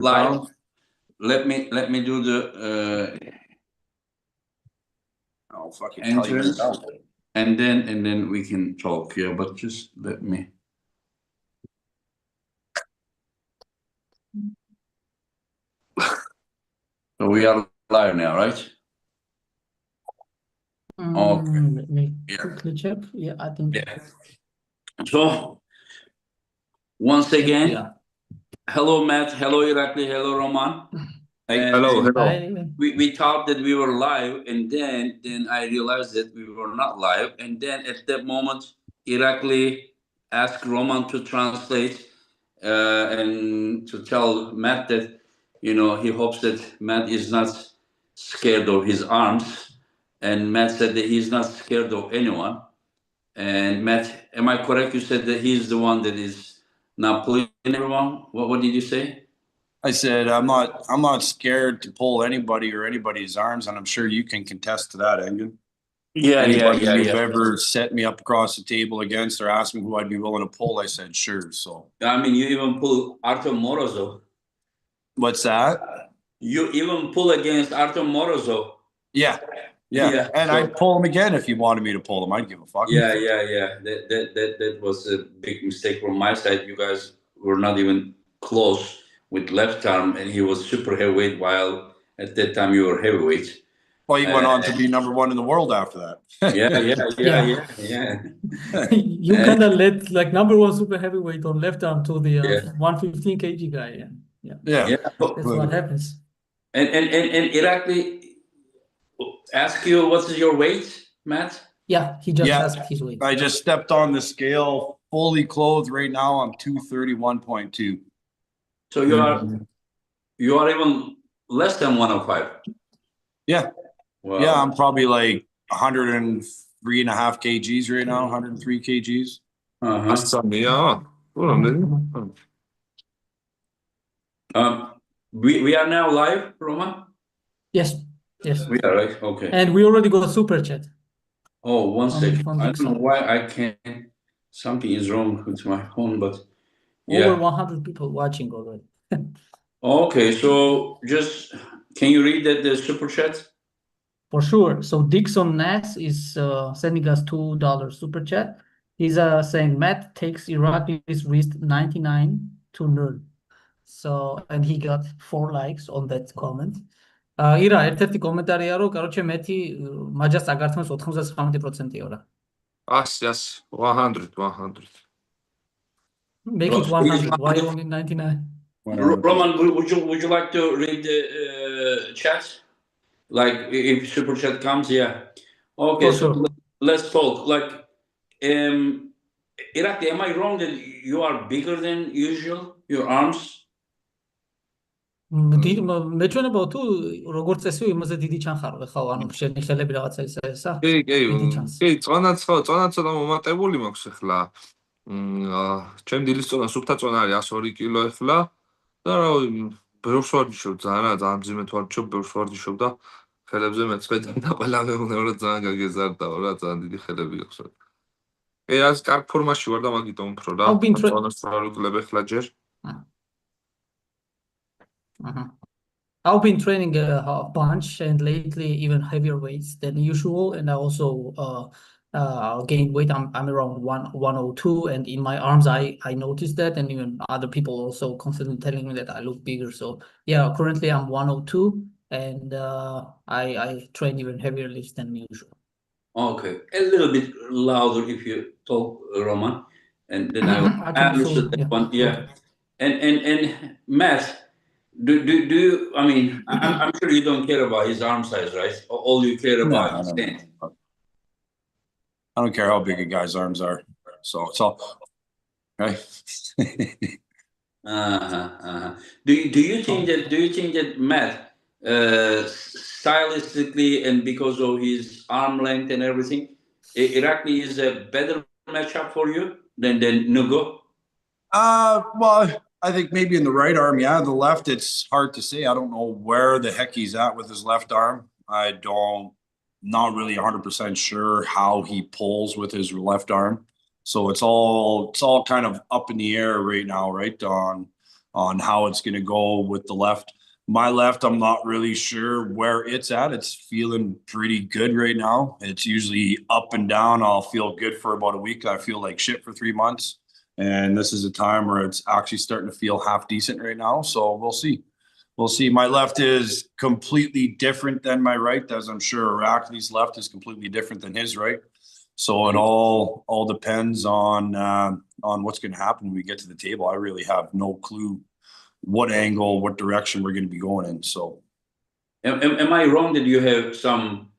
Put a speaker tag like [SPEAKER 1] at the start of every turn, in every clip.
[SPEAKER 1] live. Let me do the
[SPEAKER 2] I'll fucking
[SPEAKER 1] entrance,
[SPEAKER 2] tell you
[SPEAKER 1] and then we can talk here. But just let me. So we are live now, right? Okay.
[SPEAKER 3] Let me quickly check. Yeah, I think.
[SPEAKER 1] Yeah. So once again, hello Matt, hello Irakli, hello Roman.
[SPEAKER 2] Hello.
[SPEAKER 1] We thought that we were live, and then I realized that we were not live. And then at that moment, Irakli asked Roman to translate and to tell Matt that he hopes that Matt is not scared of his arms. And Matt said that he's not scared of anyone. And Matt, am I correct? You said that he's the one that is not pulling everyone. What did you say?
[SPEAKER 2] I said I'm not scared to pull anybody or anybody's arms, and I'm sure you can contest to that, Engin. Anybody who've ever set me up across the table against or asked me who I'd be willing to pull, I said sure. So
[SPEAKER 1] I mean, you even pull Artem Morozov.
[SPEAKER 2] What's that?
[SPEAKER 1] You even pull against Artem Morozov.
[SPEAKER 2] Yeah. And I'd pull him again if you wanted me to pull him. I'd give a fuck.
[SPEAKER 1] Yeah. That was a big mistake from my side. You guys were not even close with left arm, and he was super heavyweight, while at that time you were heavyweight.
[SPEAKER 2] Well, he went on to be #1 in the world after that.
[SPEAKER 1] Yeah.
[SPEAKER 3] You kind of let like #1 super heavyweight on left arm to the 115 kg guy. Yeah. That's what happens.
[SPEAKER 1] And Irakli ask you what's your weight, Matt?
[SPEAKER 3] Yeah, he just asked his weight.
[SPEAKER 2] I just stepped on the scale, fully clothed right now. I'm 231.2.
[SPEAKER 1] So you are even less than 105.
[SPEAKER 2] Yeah.
[SPEAKER 1] Wow.
[SPEAKER 2] Yeah, I'm probably like 103.5 kgs right now, 103 kgs.
[SPEAKER 1] We are now live, Roman?
[SPEAKER 3] Yes.
[SPEAKER 1] We are, right? Okay.
[SPEAKER 3] And we already got a super chat.
[SPEAKER 1] Oh, one second. I don't know why I can't. Something is wrong with my phone, but
[SPEAKER 3] over 100 people watching already.
[SPEAKER 1] Okay, so just can you read the super chat?
[SPEAKER 3] For sure. So Dixon Nass is sending us $2 super chat. He's saying Matt takes Irakli's wrist 99-0. So, and he got 4 likes on that comment. ირა, ერთ-ერთი კომენტარია, რომ короче მეტი მაჯას აგართმევს 99%-ია რა.
[SPEAKER 4] 100.
[SPEAKER 3] Make it 100. Why only 99?
[SPEAKER 1] Roman, would you like to read the chat? Like if super chat comes, Okay, so let's talk. Like, Irakli, am I wrong that you are bigger than usual? Your arms?
[SPEAKER 3] მეჩვენება თუ როგორც წესი იმაზე დიდი ჩანხარო ხო ანუ შენი ხელები რაღაცა ისა
[SPEAKER 4] კი წონა მომატებული მაქვს ახლა ჩემ დილის წონა სუფთა წონა არის 102 კილო ახლა და რა ბევრს ვარჯიშობ ძალიან მძიმედ ვარჯიშობ ბევრს ვარჯიშობ და ხელებზე მეწვედა და ყველა მეუბნება რომ ძალიან გაგეზარდაო რა ძალიან დიდი ხელები აქვს რაც კარგ ფორმაში ვარ და მაგიტომ უფრო რა წონას ვარ უკლებ ახლა ჯერ
[SPEAKER 3] I've been training a bunch and lately even heavier weights than usual, and I also gained weight. I'm around 102, and in my arms I noticed that, and even other people also constantly telling me that I look bigger. So yeah, currently I'm 102, and I train even heavier lifts than usual.
[SPEAKER 1] Okay, a little bit louder if you talk, Roman, and then I understood that one. Yeah, and Matt. Do you? I mean, I'm sure you don't care about his arm size, right? All you care about is his hand.
[SPEAKER 2] I don't care how big a guy's arms are. So it's all right.
[SPEAKER 1] Do you think that Matt, stylistically and because of his arm length and everything, Irakli is a better matchup for you than Nugo?
[SPEAKER 2] Well, I think maybe in the right arm, yeah. The left, it's hard to say. I don't know where the heck he's at with his left arm. Not really 100% sure how he pulls with his left arm. So it's all kind of up in the air right now, right? On on how it's going to go with the left. My left, I'm not really sure where it's at. It's feeling pretty good right now. It's usually up and down. I'll feel good for about a week. I feel like shit for 3 months. And this is a time where it's actually starting to feel half decent right now. So we'll see. We'll see. My left is completely different than my right, as I'm sure Irakli's left is completely different than his right. So it all depends on what's going to happen when we get to the table. I really have no clue what angle, what direction we're going to be going in. So,
[SPEAKER 1] am I wrong that you have some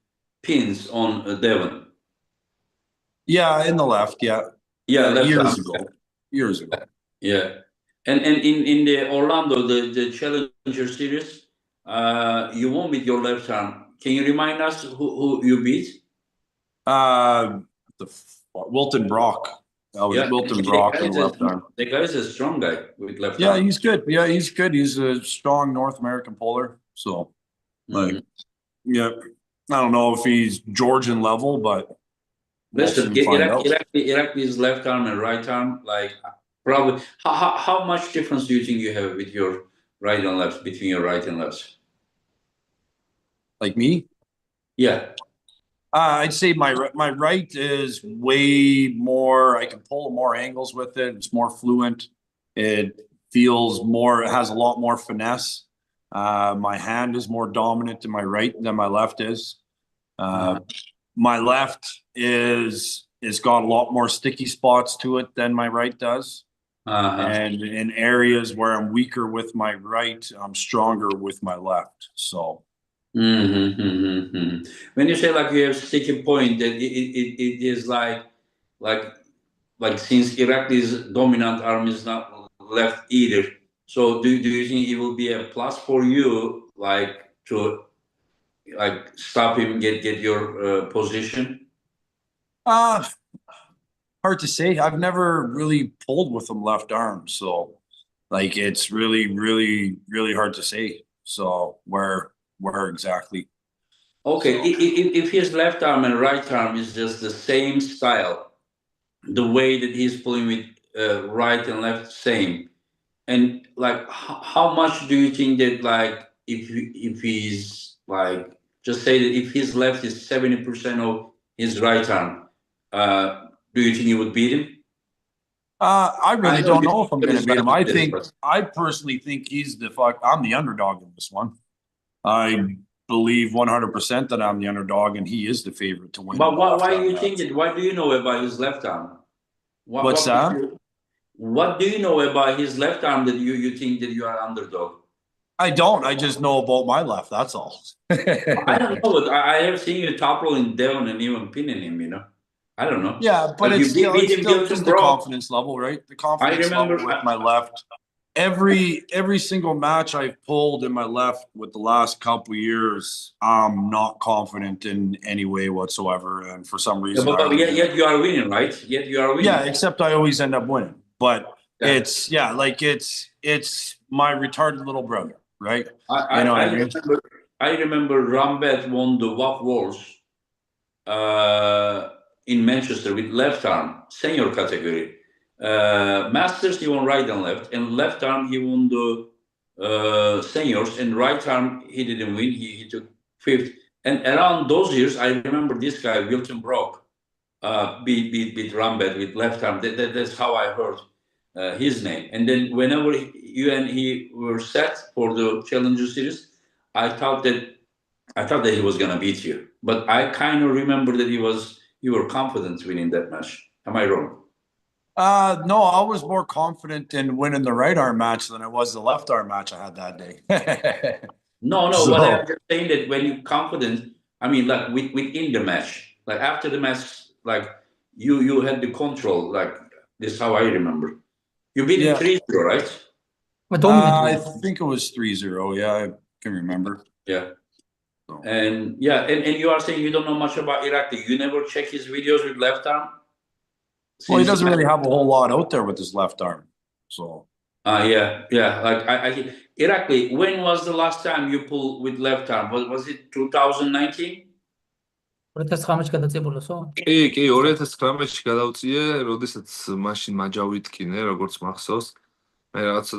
[SPEAKER 1] pins on Devin?
[SPEAKER 2] Yeah, in the left. Yeah,
[SPEAKER 1] left
[SPEAKER 2] years ago.
[SPEAKER 1] Yeah, and in the Orlando the Challenger Series, you won with your left arm. Can you remind us who you beat?
[SPEAKER 2] The Wilton Brock. That was Wilton Brock on the left arm.
[SPEAKER 1] The guy is a strong guy with left arm.
[SPEAKER 2] Yeah, he's good. Yeah, he's good. He's a strong North American puller. So, yeah, I don't know if he's Georgian level, but
[SPEAKER 1] listen, Irakli's left arm and right arm, like probably. How much difference do you think you have with your right and left, between your right and left?
[SPEAKER 2] Like me?
[SPEAKER 1] Yeah.
[SPEAKER 2] I'd say my right is way more. I can pull more angles with it. It's more fluent. It feels more. It has a lot more finesse. My hand is more dominant in my right than my left is. My left is got a lot more sticky spots to it than my right does. And in areas where I'm weaker with my right, I'm stronger with my left. So.
[SPEAKER 1] When you say like you have sticky point, that it is like since Irakli's dominant arm is not left either. So do you think it will be a plus for you, like to stop him, get your position?
[SPEAKER 2] Hard to say. I've never really pulled with him left arm, so like it's really, really, really hard to say. So where exactly?
[SPEAKER 1] Okay, if his left arm and right arm is just the same style, the way that he's pulling with right and left same, and like how much do you think that like if he's like, just say that if his left is 70% of his right arm, do you think you would beat him?
[SPEAKER 2] I really don't know if I'm going to beat him. I personally think I'm the underdog in this one. I believe 100% that I'm the underdog and he is the favorite to win.
[SPEAKER 1] But why do you think it? Why do you know about his left arm?
[SPEAKER 2] What's that?
[SPEAKER 1] What do you know about his left arm that you think that you are underdog?
[SPEAKER 2] I don't. I just know about my left. That's all.
[SPEAKER 1] I don't know. I have seen you toppling Devin and even pinning him, you know. I don't know.
[SPEAKER 2] Yeah, but it's still just the confidence level, right? The confidence level with my left. Every single match I've pulled in my left with the last couple years, I'm not confident in any way whatsoever, and for some reason,
[SPEAKER 1] yet you are winning, right? Yet you are winning.
[SPEAKER 2] Yeah, except I always end up winning. But it's my retarded little brother, right?
[SPEAKER 1] I remember Rambet won the WAF Wars in Manchester with left arm, senior category. Masters he won right and left arm he won the seniors, and right arm he didn't win. He took fifth. And around those years, I remember this guy Wilton Brock beat Rambet with left arm. That's how I heard his name. And then whenever you and he were set for the Challenger Series, I thought that he was gonna beat you. But I kind of remember that you were confident winning that match. Am I wrong?
[SPEAKER 2] No, I was more confident in winning the right arm match than I was the left arm match I had that day.
[SPEAKER 1] No, but I'm just saying that when you're confident, I mean, like within the match, like after the match, like you had the control. Like this is how I remember. You beat it 3-0, right?
[SPEAKER 2] I think it was 3-0. Yeah, I can remember.
[SPEAKER 1] Yeah. So. And you are saying you don't know much about Irakli. You never check his videos with left arm?
[SPEAKER 2] Well, he doesn't really have a whole lot out there with his left arm. So.
[SPEAKER 1] Yeah. Like I Irakli, when was the last time you pulled with left arm? Was it 2019?
[SPEAKER 3] 2019-ში გადაწებულოსო?
[SPEAKER 4] კი, 2019-ში გადავწიე, როდესაც მაშინ მაჯავ ვიტკინე, როგორც მახსოვს. მე რაღაცა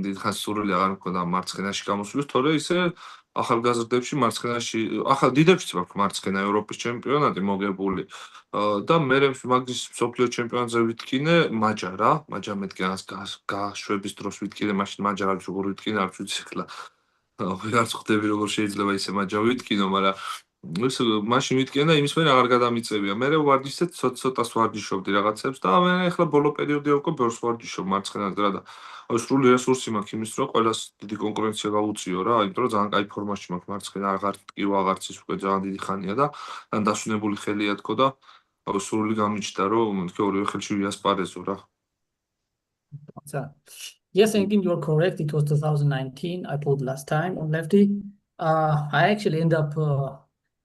[SPEAKER 4] დიდხანს სურვილი აღარ მქონდა მარცხენაში გამოსვლის, თორე ისე ახალგაზრდებში მარცხენაში, ახალ დიდებშიც მაქვს მარცხენა ევროპის ჩემპიონატი მოგებული. და მე მაგის მსოფლიო ჩემპიონატზე ვიტკინე მაჯა რა, მაჯა მეთქე გაშვების დროს ვიტკინე, მაშინ მაჯა რა როგორ ვიტკინე, არ ვიცი ახლა. ვეღარც ხვდები როგორ შეიძლება ისე მაჯა ვიტკინო, მაგრამ ეს მაშინ ვიტკინა იმის მერე აღარ გადამიწევია. მე ვარჯიშეთ ცოტას ვარჯიშობდი რაღაცებს და მე ახლა ბოლო პერიოდი უკვე ბევრს ვარჯიშობ მარცხენაზე რა და სრული რესურსი მაქვს იმის რომ ყველას დიდი კონკურენცია გაუწიო რა, იმიტომ რომ ძალიან კაი ფორმაში მაქვს მარცხენა, აღარ ტკივა, აღარც ის უკვე ძალიან დიდი ხანია და თან დასვენებული ხელია თქო და სრული გამიჩნდა რომ თქო ორივე ხელში ვიასპარეზო რა.
[SPEAKER 3] Yes, Engin, you're correct. It was 2019. I pulled last time on lefty. I actually end up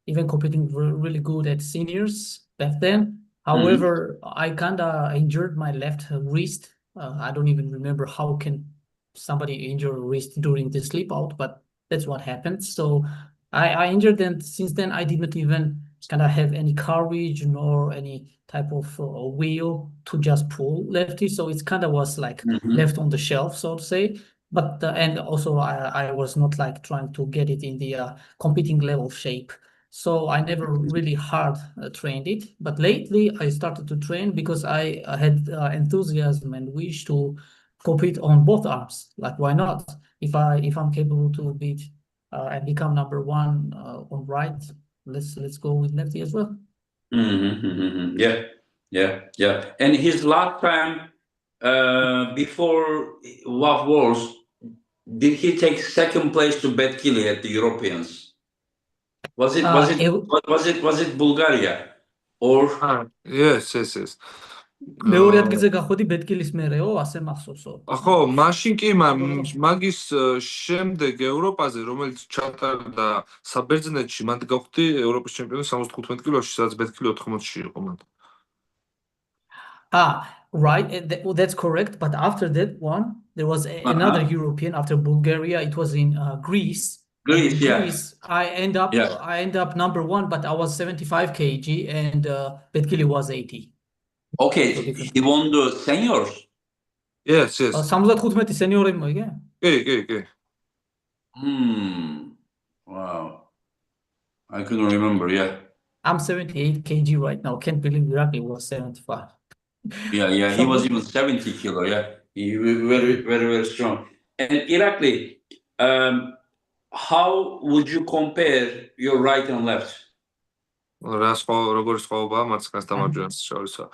[SPEAKER 3] even competing really good at seniors back then. However, I kind of injured my left wrist. I don't even remember how can somebody injure a wrist during the sleep out, but that's what happened. So I injured, and since then I didn't even kind of have any courage nor any type of will to just pull lefty. So it kind of was like left on the shelf, so to say. But and also I was not like trying to get it in the competing level shape. So I never really hard trained it. But lately I started to train because I had enthusiasm and wish to compete on both arms. Like, why not? If I'm capable to beat and become number one on right, let's go with lefty as well.
[SPEAKER 1] Yeah. And his last time before WAF Wars, did he take second place to Betkili at the Europeans? Was it Bulgaria or?
[SPEAKER 4] Yes.
[SPEAKER 3] მეორე ადგილზე გახვედი ბეტკილის მერეო, ასე მახსოვსო.
[SPEAKER 4] ხო, მაშინ კი მაგის შემდეგ ევროპაზე, რომელიც ჩატარდა საბერძნეთში, მანდ გავხდი ევროპის ჩემპიონი 75 კილოში, სადაც ბეტკილი 80-ში იყო მანდ.
[SPEAKER 3] Right, that's correct. But after that one, there was another European after Bulgaria. It was in Greece. Greece, I end up number one, but I was 75 kg and Betkili was 80.
[SPEAKER 1] Okay, he won the seniors.
[SPEAKER 4] Yes.
[SPEAKER 3] 75 senior მოიგე?
[SPEAKER 4] კი.
[SPEAKER 1] Wow. I couldn't remember, yeah.
[SPEAKER 3] I'm 78 kg right now. Can't believe Irakli was 75.
[SPEAKER 1] Yeah, he was even 70 kilo, yeah. He was very strong. And Irakli, how would you compare your right and left?
[SPEAKER 4] როგორი სხვაობაა მარცხენას და მარჯვენას შორისო.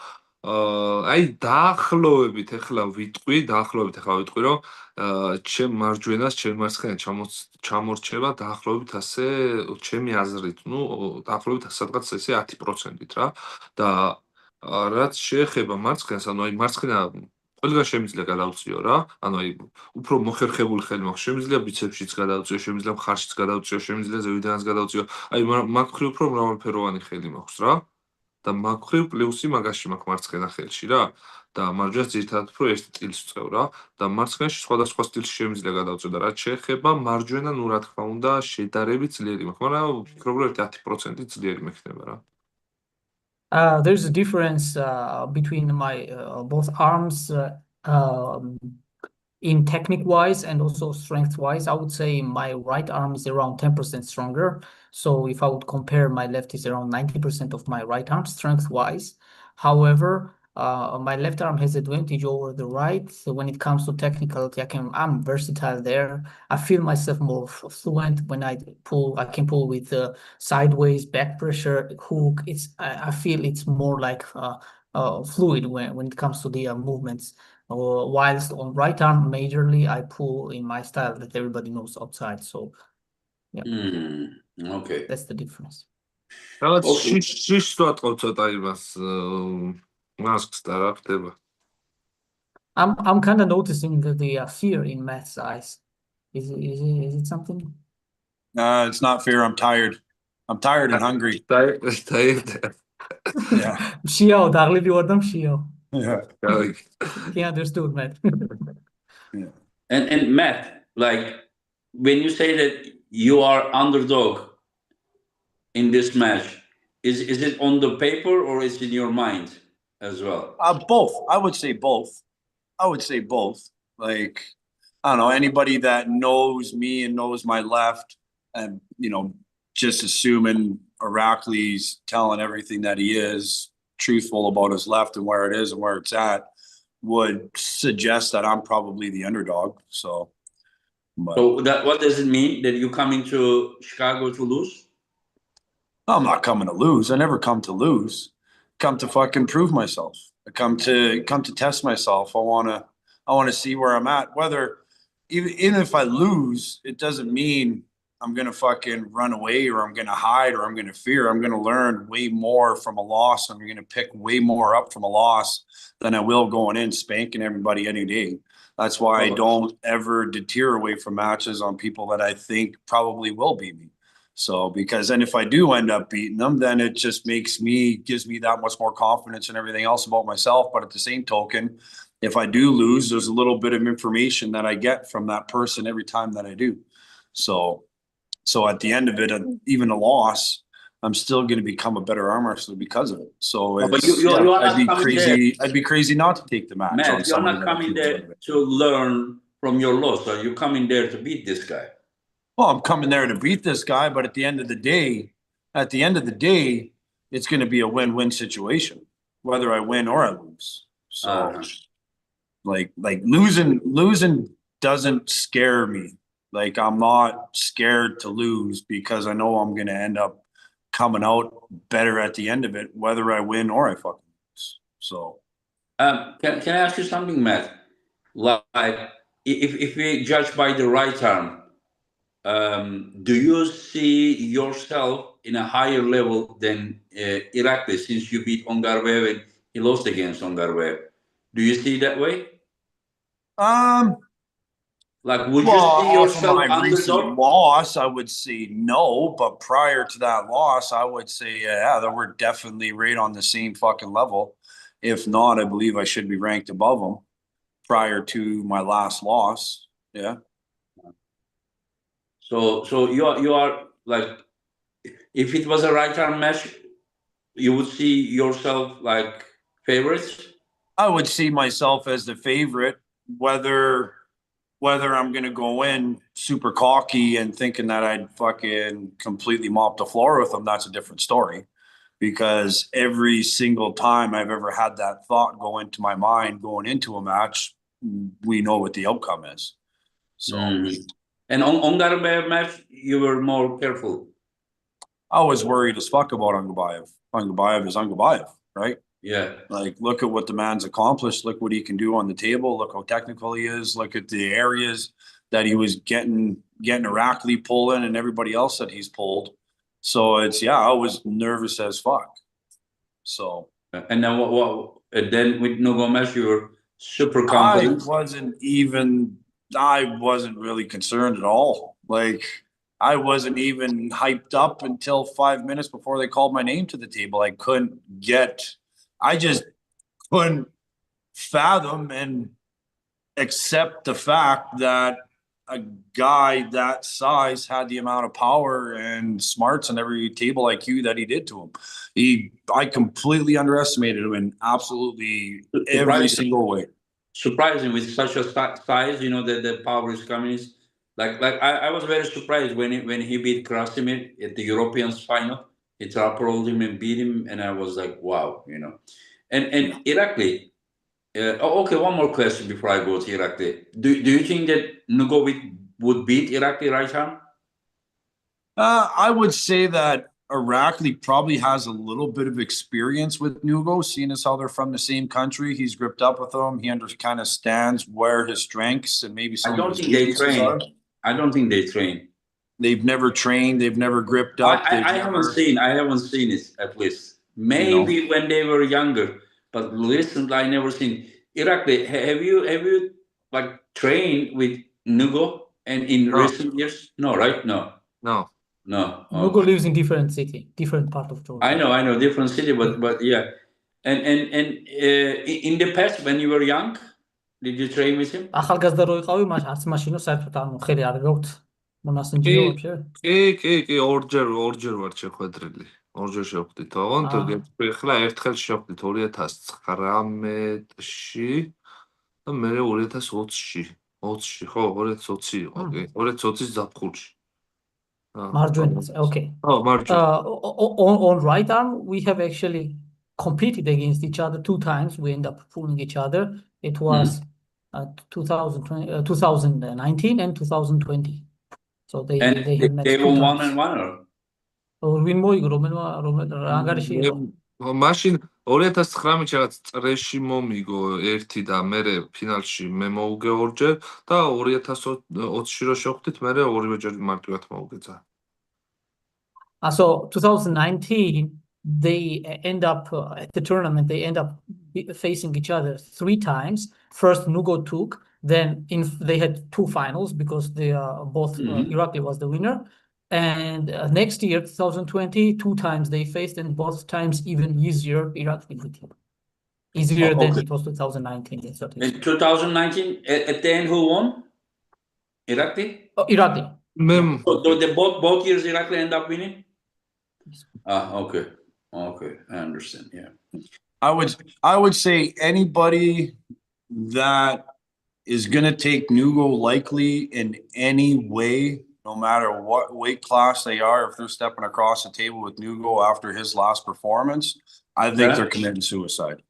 [SPEAKER 4] აი დაახლოებით ახლა ვიტყვი, რომ ჩემ მარჯვენას, ჩემ მარცხენა ჩამორჩება დაახლოებით ასე, ჩემი აზრით, დაახლოებით სადღაც ესე 10%-ით რა. და რაც შეეხება მარცხენას, ანუ აი მარცხენა ყველგან შემიძლია გადავწიო რა. ანუ აი უფრო მოხერხებული ხელი მაქვს, შემიძლია ბიცეპსშიც გადავწიო, შემიძლია მხარშიც გადავწიო, შემიძლია ზევიდანაც გადავწიო. აი მაგ მხრივ უფრო მრავალფეროვანი ხელი მაქვს რა. და მაგ მხრივ პლუსი მაგაში მაქვს მარცხენა ხელში რა. და მარჯვენას ძირითადად უფრო ეს სტილს ვწევ რა. და მარცხენაში სხვადასხვა სტილში შემიძლია გადავწიო და რაც შეეხება მარჯვენა, რა თქმა უნდა, შედარებით ძლიერი მაქვს, მაგრამ ვფიქრობ, რომ 10% ძლიერი მექნება რა.
[SPEAKER 3] There's a difference between my both arms in technique wise and also strength wise. I would say my right arm is around 10% stronger. So if I would compare, my left is around 90% of my right arm strength wise. However, my left arm has advantage over the right. So when it comes to technicality, I'm versatile there. I feel myself more fluent when I pull. I can pull with sideways, back pressure, hook. I feel it's more like fluid when it comes to the movements. Whilst on right arm, majorly I pull in my style that everybody knows outside. So yeah,
[SPEAKER 1] okay,
[SPEAKER 3] that's the difference. I'm kind of noticing the fear in Matt's eyes. Is it something?
[SPEAKER 2] It's not fear. I'm tired. I'm tired and hungry.
[SPEAKER 4] Tired.
[SPEAKER 2] Yeah.
[SPEAKER 3] Shio, darli ordam Shio.
[SPEAKER 2] Yeah.
[SPEAKER 3] He understood, Matt.
[SPEAKER 2] Yeah.
[SPEAKER 1] And Matt, like when you say that you are underdog in this match, is it on the paper or is it in your mind as well?
[SPEAKER 2] Both. I would say both. Like, I don't know, anybody that knows me and knows my left, and, you know, just assuming Irakli's telling everything that he is truthful about his left and where it is and where it's at, would suggest that I'm probably the underdog. So,
[SPEAKER 1] So that what does it mean that you come into Chicago to lose?
[SPEAKER 2] I'm not coming to lose. I never come to lose. Come to fucking prove myself. I come to test myself. I wanna see where I'm at. Whether even if I lose, it doesn't mean I'm gonna fucking run away or I'm gonna hide or I'm gonna fear. I'm gonna learn way more from a loss. I'm gonna pick way more up from a loss than I will going in spanking everybody any day. That's why I don't ever deter away from matches on people that I think probably will beat me. So, because then if I do end up beating them, then it just gives me that much more confidence and everything else about myself. But at the same token, if I do lose, there's a little bit of information that I get from that person every time that I do. So at the end of it, even a loss, I'm still going to become a better arm wrestler because of it. So
[SPEAKER 1] But you are
[SPEAKER 2] I'd
[SPEAKER 1] not coming there.
[SPEAKER 2] I'd be crazy not to take the match.
[SPEAKER 1] Matt, you're not coming there to learn from your loss. Are you coming there to beat this guy?
[SPEAKER 2] Well, I'm coming there to beat this guy, but at the end of the day, it's going to be a win-win situation, whether I win or I lose. So, like losing doesn't scare me. Like, I'm not scared to lose because I know I'm going to end up coming out better at the end of it, whether I win or I fucking lose. So,
[SPEAKER 1] can I ask you something, Matt? Like, if we judge by the right arm, do you see yourself in a higher level than Irakli since you beat Ongarwev and he lost against Ongarwev? Do you see that way? Like, would you see yourself underdog?
[SPEAKER 2] Loss, I would say no, but prior to that loss, I would say yeah, that we're definitely right on the same fucking level. If not, I believe I should be ranked above them prior to my last loss. Yeah.
[SPEAKER 1] So you are like, if it was a right arm match, you would see yourself like favorites?
[SPEAKER 2] I would see myself as the favorite, whether I'm going to go in super cocky and thinking that I'd fucking completely mop the floor with them, that's a different story. Because every single time I've ever had that thought go into my mind going into a match, we know what the outcome is. So,
[SPEAKER 1] and on that match, you were more careful.
[SPEAKER 2] I was worried as fuck about Ungabayev. Ungabayev is Ungabayev, right?
[SPEAKER 1] Yeah.
[SPEAKER 2] Like, look at what the man's accomplished. Look what he can do on the table. Look how technical he is. Look at the areas that he was getting Irakli pulling and everybody else that he's pulled. So I was nervous as fuck. So.
[SPEAKER 1] And then then with Nugo match, you were super confident.
[SPEAKER 2] I wasn't really concerned at all. Like, I wasn't even hyped up until 5 minutes before they called my name to the table. I just couldn't fathom and accept the fact that a guy that size had the amount of power and smarts and every table IQ that he did to him. I completely underestimated him in absolutely every single way.
[SPEAKER 1] Surprising with such a size, you know, that the power is coming. Like I was very surprised when he beat Krasimir at the Europeans final. He trap-rolled him and beat him, and I was like, wow, you know. And Irakli, okay, one more question before I go to Irakli. Do you think that Nugo would beat Irakli right arm?
[SPEAKER 2] I would say that Irakli probably has a little bit of experience with Nugo, seeing as how they're from the same country. He's gripped up with them. He kind of stands where his strengths and maybe some of his weaknesses are.
[SPEAKER 1] I don't think they train.
[SPEAKER 2] They've never trained. They've never gripped up.
[SPEAKER 1] I haven't seen it, at least. Maybe when they were younger, but recently I never seen. Irakli, have you like trained with Nugo and in recent years? No, right? No.
[SPEAKER 3] Nugo lives in different city, different part of Georgia.
[SPEAKER 1] I know, different city, but yeah. And in the past when you were young, did you train with him?
[SPEAKER 3] ახალგაზრდა რო იყავი, არც მაშინო საერთოდ ხელი არ გაქვთ მონასინჯიო вообще?
[SPEAKER 4] კი, ორჯერ ვარ შეხვედრილი. ორჯერ შევხვდით, ოღონდ ახლა ერთხელ შევხვდით 2019-ში და მე 2020-ში, 20-ში, ხო, 2020 იყო, კი, 2020-ის ზაფხულში.
[SPEAKER 3] Marjorie, okay.
[SPEAKER 4] Oh, Marjorie.
[SPEAKER 3] On right arm, we have actually competed against each other 2 times. We end up pulling each other. It was 2019 and 2020. So they have met 2
[SPEAKER 1] won
[SPEAKER 3] times.
[SPEAKER 1] 1 and 1 or?
[SPEAKER 3] ვინ მოიგო რა გარეში იყო?
[SPEAKER 4] მაშინ 2019-ში რაღაც წრეში მომიგო 1 და მე ფინალში მე მოუგე 2-ჯერ და 2020-ში რო შევხვდით მე ორივეჯერ მარტივად მოუგეცა.
[SPEAKER 3] So 2019 they end up at the tournament they end up facing each other 3 times. First Nugo took, then they had 2 finals because they both Irakli was the winner. And next year, 2020, 2 times they faced, and both times even easier. Irakli easier than it was 2019.
[SPEAKER 1] In 2019, at the end, who won? Irakli?
[SPEAKER 3] Oh, Irakli.
[SPEAKER 1] So both years Irakli end up winning? Okay. Okay, I understand. Yeah.
[SPEAKER 2] I would say anybody that is gonna take Nugo likely in any way, no matter what weight class they are, if they're stepping across the table with Nugo after his last performance, I think they're committing suicide.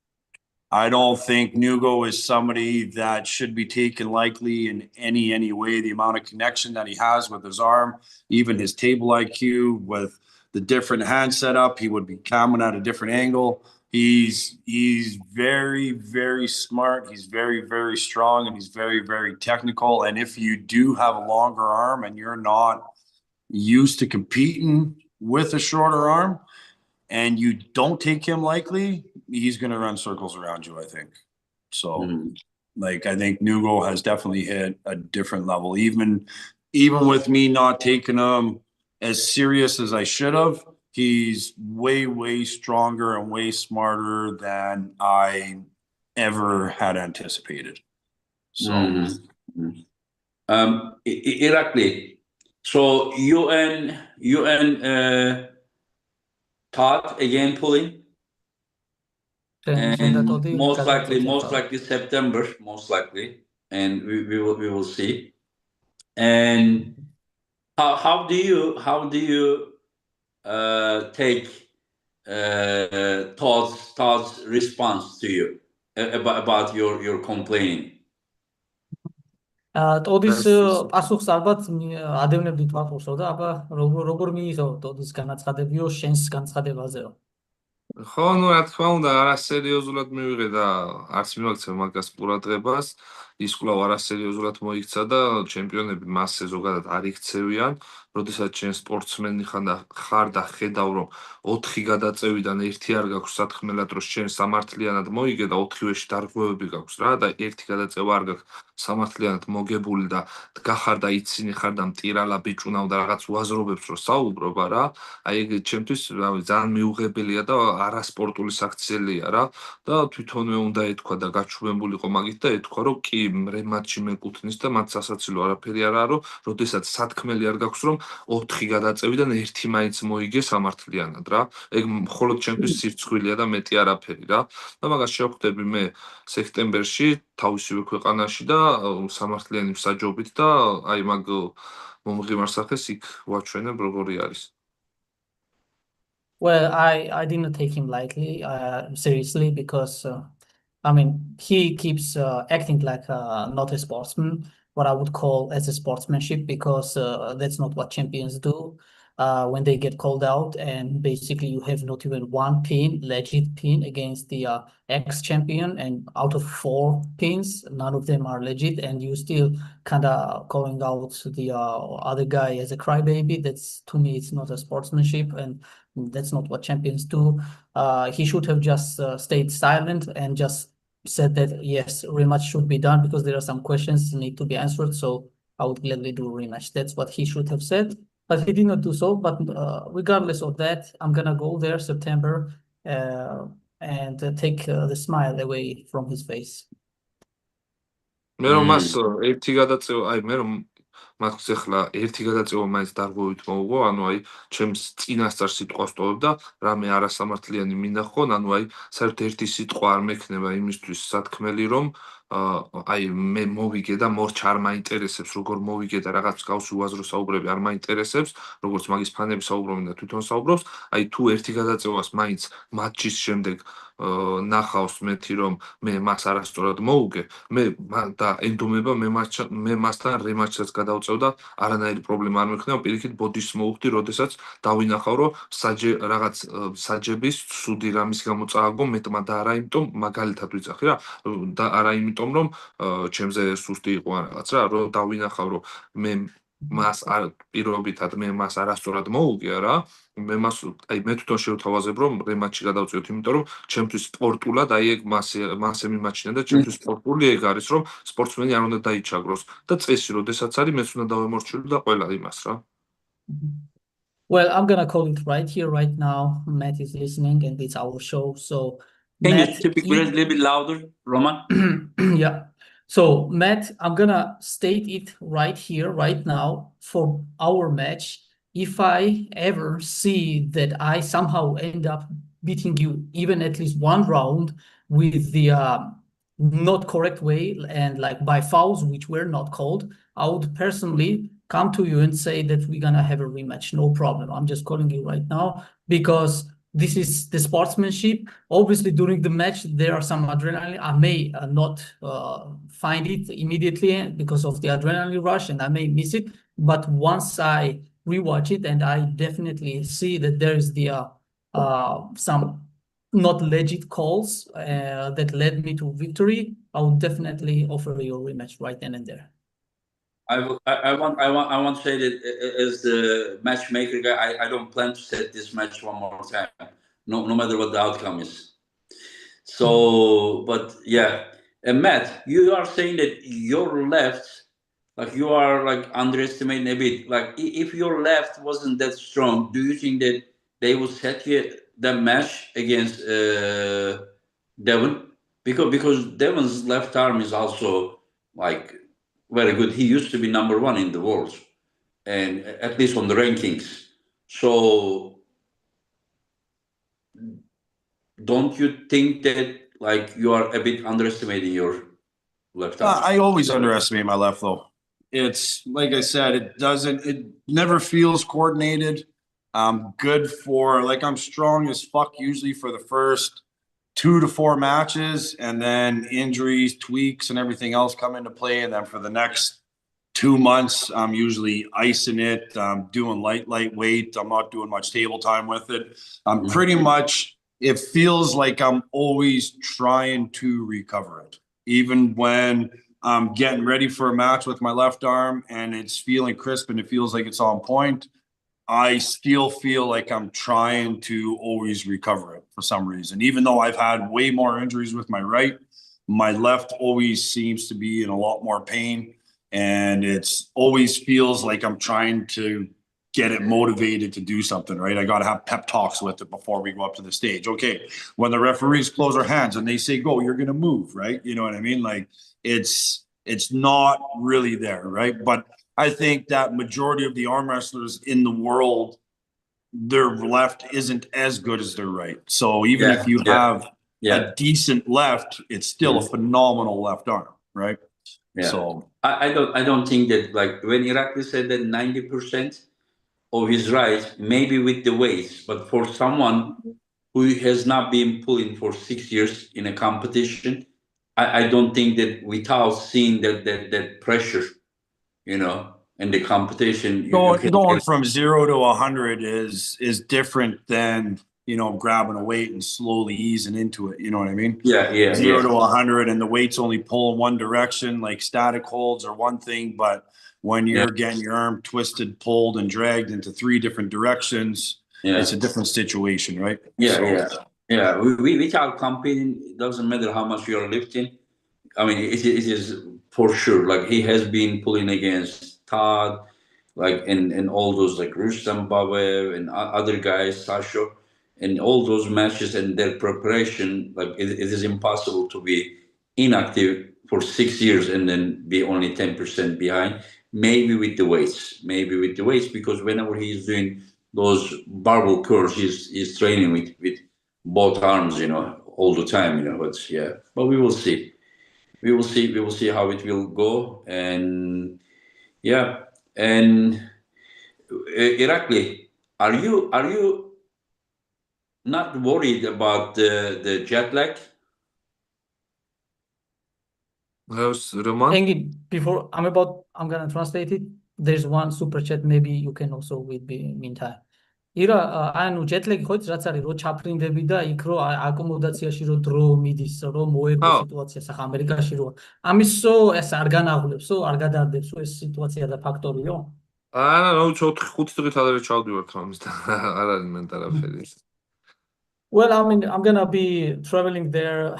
[SPEAKER 2] I don't think Nugo is somebody that should be taken lightly in any way. The amount of connection that he has with his arm, even his table IQ, with the different hand setup, he would be coming at a different angle. He's very, very smart. He's very, very strong, and he's very, very technical. And if you do have a longer arm and you're not used to competing with a shorter arm and you don't take him lightly, he's going to run circles around you, I think. So like, I think Nugo has definitely hit a different level. Even with me not taking him as serious as I should have, he's way, way stronger and way smarter than I ever had anticipated. So,
[SPEAKER 1] Irakli, so you and Todd again pulling? And most likely September, most likely, and we will see. And how do you take Todd's response to you about your complaining?
[SPEAKER 3] ტოდის პასუხს ალბათ ადევნებდით ვაყურსო და აბა როგორ მიიღო ტოდის განაცხადებიო შენს განცხადებაზეო?
[SPEAKER 4] ხო, ну, რა თქმა უნდა, არასერიოზულად მივიღე და არც მივაქცევ მაგას ყურადღებას. ის კვლავ არასერიოზულად მოიქცა და ჩემპიონები მასზე ზოგადად არ იქცევიან. როდესაც შენ სპორტსმენი ხარ და ხედავ, რომ 4 გადაწევიდან 1 არ გაქვს სათხმელად, რომ შენ სამართლიანად მოიგე და 4-ვეში დარღვევები გაქვს რა და 1 გადაწევა არ გაქვს სამართლიანად მოგებული და დგახარ და იცინი ხარ და მტირალა ბიჭუნავ და რაღაც უაზრობებს რო საუბრობ რა, აი ეგ ჩემთვის რავი ძალიან მიუღებელია და არასპორტული საქციელია რა და თვითონვე უნდა ეთქვა და გაჩვენებულიყო მაგით და ეთქვა რომ კი რემატჩი მეკუთვნის და მათ სასაცილო არაფერი არ არის, რომ როდესაც სათქმელი არ გაქვს, რომ 4 გადაწევიდან 1 მაინც მოიგე სამართლიანად რა. ეგ მხოლოდ ჩემთვის სირცხვილია და მეტი არაფერი რა. და მაგას შევხვდები მე სექტემბერში თავისივე ქვეყანაში და სამართლიანი მსაჯობით და აი მაგ მომღიმარ სახეს იქ ვაჩვენებ როგორი არის.
[SPEAKER 3] Well, I didn't take him lightly, seriously, because I mean, he keeps acting like not a sportsman, what I would call as a sportsmanship, because that's not what champions do. When they get called out, and basically you have not even 1 pin, legit pin against the ex-champion, and out of 4 pins, none of them are legit, and you still kind of calling out the other guy as a crybaby. That's, to me, it's not a sportsmanship, and that's not what champions do. He should have just stayed silent and just said that yes, rematch should be done because there are some questions that need to be answered. So I would gladly do a rematch. That's what he should have said, but he did not do so. But regardless of that, I'm gonna go there September and take the smile away from his face.
[SPEAKER 4] მე რომ მას ერთი გადაწევა, აი მე რომ მაგს ახლა ერთი გადაწევა მაინც დარღვევით მოუღო, ანუ აი ჩემს წინასწარ სიტყვას ტოვებ და რამე არასამართლიანი მინახონ, ანუ აი საერთოდ ერთი სიტყვა არ მექნება იმისთვის სათქმელი, რომ აი მე მოვიგე და მორჩ არ მაინტერესებს, როგორ მოვიგე და რაღაც გავსი უაზრო საუბრები არ მაინტერესებს, როგორც მაგის ფანები საუბრობენ და თვითონ საუბრობს, აი თუ ერთი გადაწევას მაინც მატჩის შემდეგ ნახავს მეთი, რომ მე მას არასწორად მოუგე, მე და ენდომება მე მასთან რემატჩსაც გადავწევ და არანაირი პრობლემა არ მექნება, პირიქით ბოდიშს მოვხდი, როდესაც დავინახავ, რომ რაღაც საჯების ცუდი რამის გამო წააგო მეტმა და არა იმიტომ, მაგალითად ვიძახი რა, და არა იმიტომ, რომ ჩემზე სუსტი იყო ან რაღაც რა, რომ დავინახავ, რომ მე მას პირობითად მე მას არასწორად მოუგე რა, მე მას აი მე თვითონ შევთავაზებ, რომ რემატჩი გადავწევთ, იმიტომ რომ ჩემთვის სპორტულად აი ეგ მასე მიმაჩნია და ჩემთვის სპორტული ეგ არის, რომ სპორტსმენი არ უნდა დაიჩაგროს და წესი, როდესაც არის, მეც უნდა დავემორჩილო და ყველა იმას რა.
[SPEAKER 3] Well, I'm gonna call it right here, right now. Matt is listening, and it's our show. So,
[SPEAKER 1] Can
[SPEAKER 3] Matt,
[SPEAKER 1] you speak a little bit louder, Roman?
[SPEAKER 3] yeah. So, Matt, I'm gonna state it right here, right now, for our match. If I ever see that I somehow end up beating you, even at least one round, with the not correct way and like by fouls, which were not called, I would personally come to you and say that we're gonna have a rematch. No problem. I'm just calling you right now because this is the sportsmanship. Obviously, during the match, there are some adrenaline. I may not find it immediately because of the adrenaline rush, and I may miss it. But once I rewatch it, and I definitely see that there is the some not legit calls that led me to victory, I would definitely offer you a rematch right then and there.
[SPEAKER 1] I want to say that as the matchmaker guy, I don't plan to set this match one more time, no matter what the outcome is. So, but yeah, and Matt, you are saying that your left, like you are like underestimating a bit. Like if your left wasn't that strong, do you think that they would set you that match against Devin? Because Devin's left arm is also like very good. He used to be #1 in the world, and at least on the rankings. So, don't you think that like you are a bit underestimating your left arm?
[SPEAKER 2] I always underestimate my left though. It's like I said, it never feels coordinated. I'm good for like I'm strong as fuck usually for the first 2 to 4 matches, and then injuries, tweaks, and everything else come into play. And then for the next 2 months, I'm usually icing it. I'm doing lightweight. I'm not doing much table time with it. I'm pretty much, it feels like I'm always trying to recover it. Even when I'm getting ready for a match with my left arm and it's feeling crisp and it feels like it's on point, I still feel like I'm trying to always recover it for some reason. Even though I've had way more injuries with my right, my left always seems to be in a lot more pain. And it's always feels like I'm trying to get it motivated to do something, right? I got to have pep talks with it before we go up to the stage. Okay, when the referees close their hands and they say, go, you're going to move, right? You know what I mean? Like it's not really there, right? But I think that majority of the arm wrestlers in the world, their left isn't as good as their right. So even if you have a decent left, it's still a phenomenal left arm, right?
[SPEAKER 1] Yeah.
[SPEAKER 2] So
[SPEAKER 1] I don't think that like when Irakli said that 90% of his right, maybe with the weights, but for someone who has not been pulling for 6 years in a competition, I don't think that without seeing that pressure, you know, in the competition,
[SPEAKER 2] going from 0 to 100 is different than, you know, grabbing a weight and slowly easing into it. You know what I mean?
[SPEAKER 1] Yeah.
[SPEAKER 2] 0 to 100 and the weight's only pulling one direction, like static holds are one thing, but when you're getting your arm twisted, pulled, and dragged into 3 different directions, it's a different situation, right?
[SPEAKER 1] Without competing, it doesn't matter how much you're lifting. I mean, it is for sure. Like he has been pulling against Todd, like and all those like Rustam Babev and other guys, Sasha, and all those matches and their preparation. Like it is impossible to be inactive for 6 years and then be only 10% behind. maybe with the weights, because whenever he's doing those barbell curls, he's training with both arms, all the time, But yeah, but we will see. We will see how it will go, and yeah, and Irakli, are you not worried about the jet lag?
[SPEAKER 4] Roman?
[SPEAKER 3] Engin, before I'm gonna translate it. There's one super chat. Maybe you can also with me meantime. ირა ანუ ჯეტლეგი ხო იცი რაც არის რო ჩაფრინდები და იქ რო აკომოდაციაში რო დრო მიდის რომ მოერგო
[SPEAKER 4] ხო.
[SPEAKER 3] სიტუაციას ახლა ამერიკაში რო ამისო ეს არ განაღლებსო არ გადარდებსო ეს სიტუაცია და ფაქტორიო
[SPEAKER 4] არა რა 4-5 დღით ადრე ჩავდივართ ამის და არ არის მენ არაფერი.
[SPEAKER 3] Well, I mean, I'm gonna be traveling there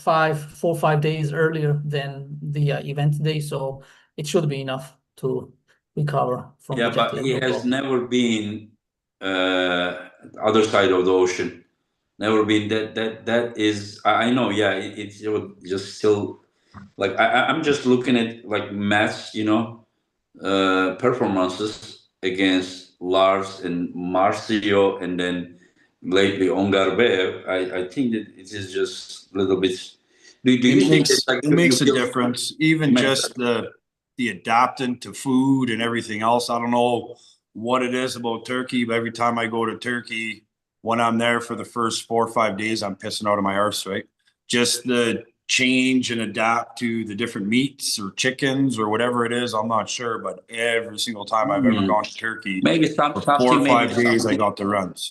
[SPEAKER 3] 5 days earlier than the event day, so it should be enough to recover from
[SPEAKER 1] Yeah,
[SPEAKER 3] the jet
[SPEAKER 1] but
[SPEAKER 3] lag.
[SPEAKER 1] he
[SPEAKER 3] No
[SPEAKER 1] has
[SPEAKER 3] problem.
[SPEAKER 1] never been other side of the ocean. Never been that is I know, yeah, it's just still like I'm just looking at like match, performances against Lars and Marcio, and then lately Ongarbe. I think that it is just a little bit. Do you think it's like
[SPEAKER 2] It makes a
[SPEAKER 1] feel-
[SPEAKER 2] difference, even
[SPEAKER 1] Makes
[SPEAKER 2] just the adapting to food and everything else. I don't know what it is about Turkey, but every time I go to Turkey, when I'm there for the first 4 or 5 days, I'm pissing out of my arse, right? Just the change and adapt to the different meats or chickens or whatever it is. I'm not sure, but every single time I've ever gone to Turkey,
[SPEAKER 1] maybe
[SPEAKER 2] for 4
[SPEAKER 1] something,
[SPEAKER 2] or 5
[SPEAKER 1] maybe
[SPEAKER 2] days, I
[SPEAKER 1] something.
[SPEAKER 2] got the runs.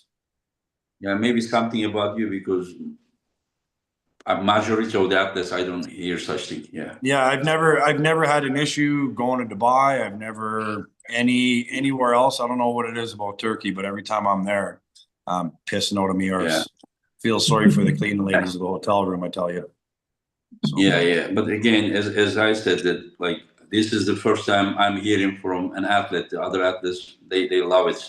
[SPEAKER 1] Yeah, maybe something about you, because a majority of the athletes, I don't hear such thing. Yeah.
[SPEAKER 2] Yeah, I've never had an issue going to Dubai. I've never anywhere else. I don't know what it is about Turkey, but every time I'm there, I'm pissing out of me arse.
[SPEAKER 1] Yeah.
[SPEAKER 2] Feel sorry for the cleaning ladies of the hotel room, I tell you. So,
[SPEAKER 1] Yeah. But again, as I said, that like this is the first time I'm hearing from an athlete. The other athletes, they love it.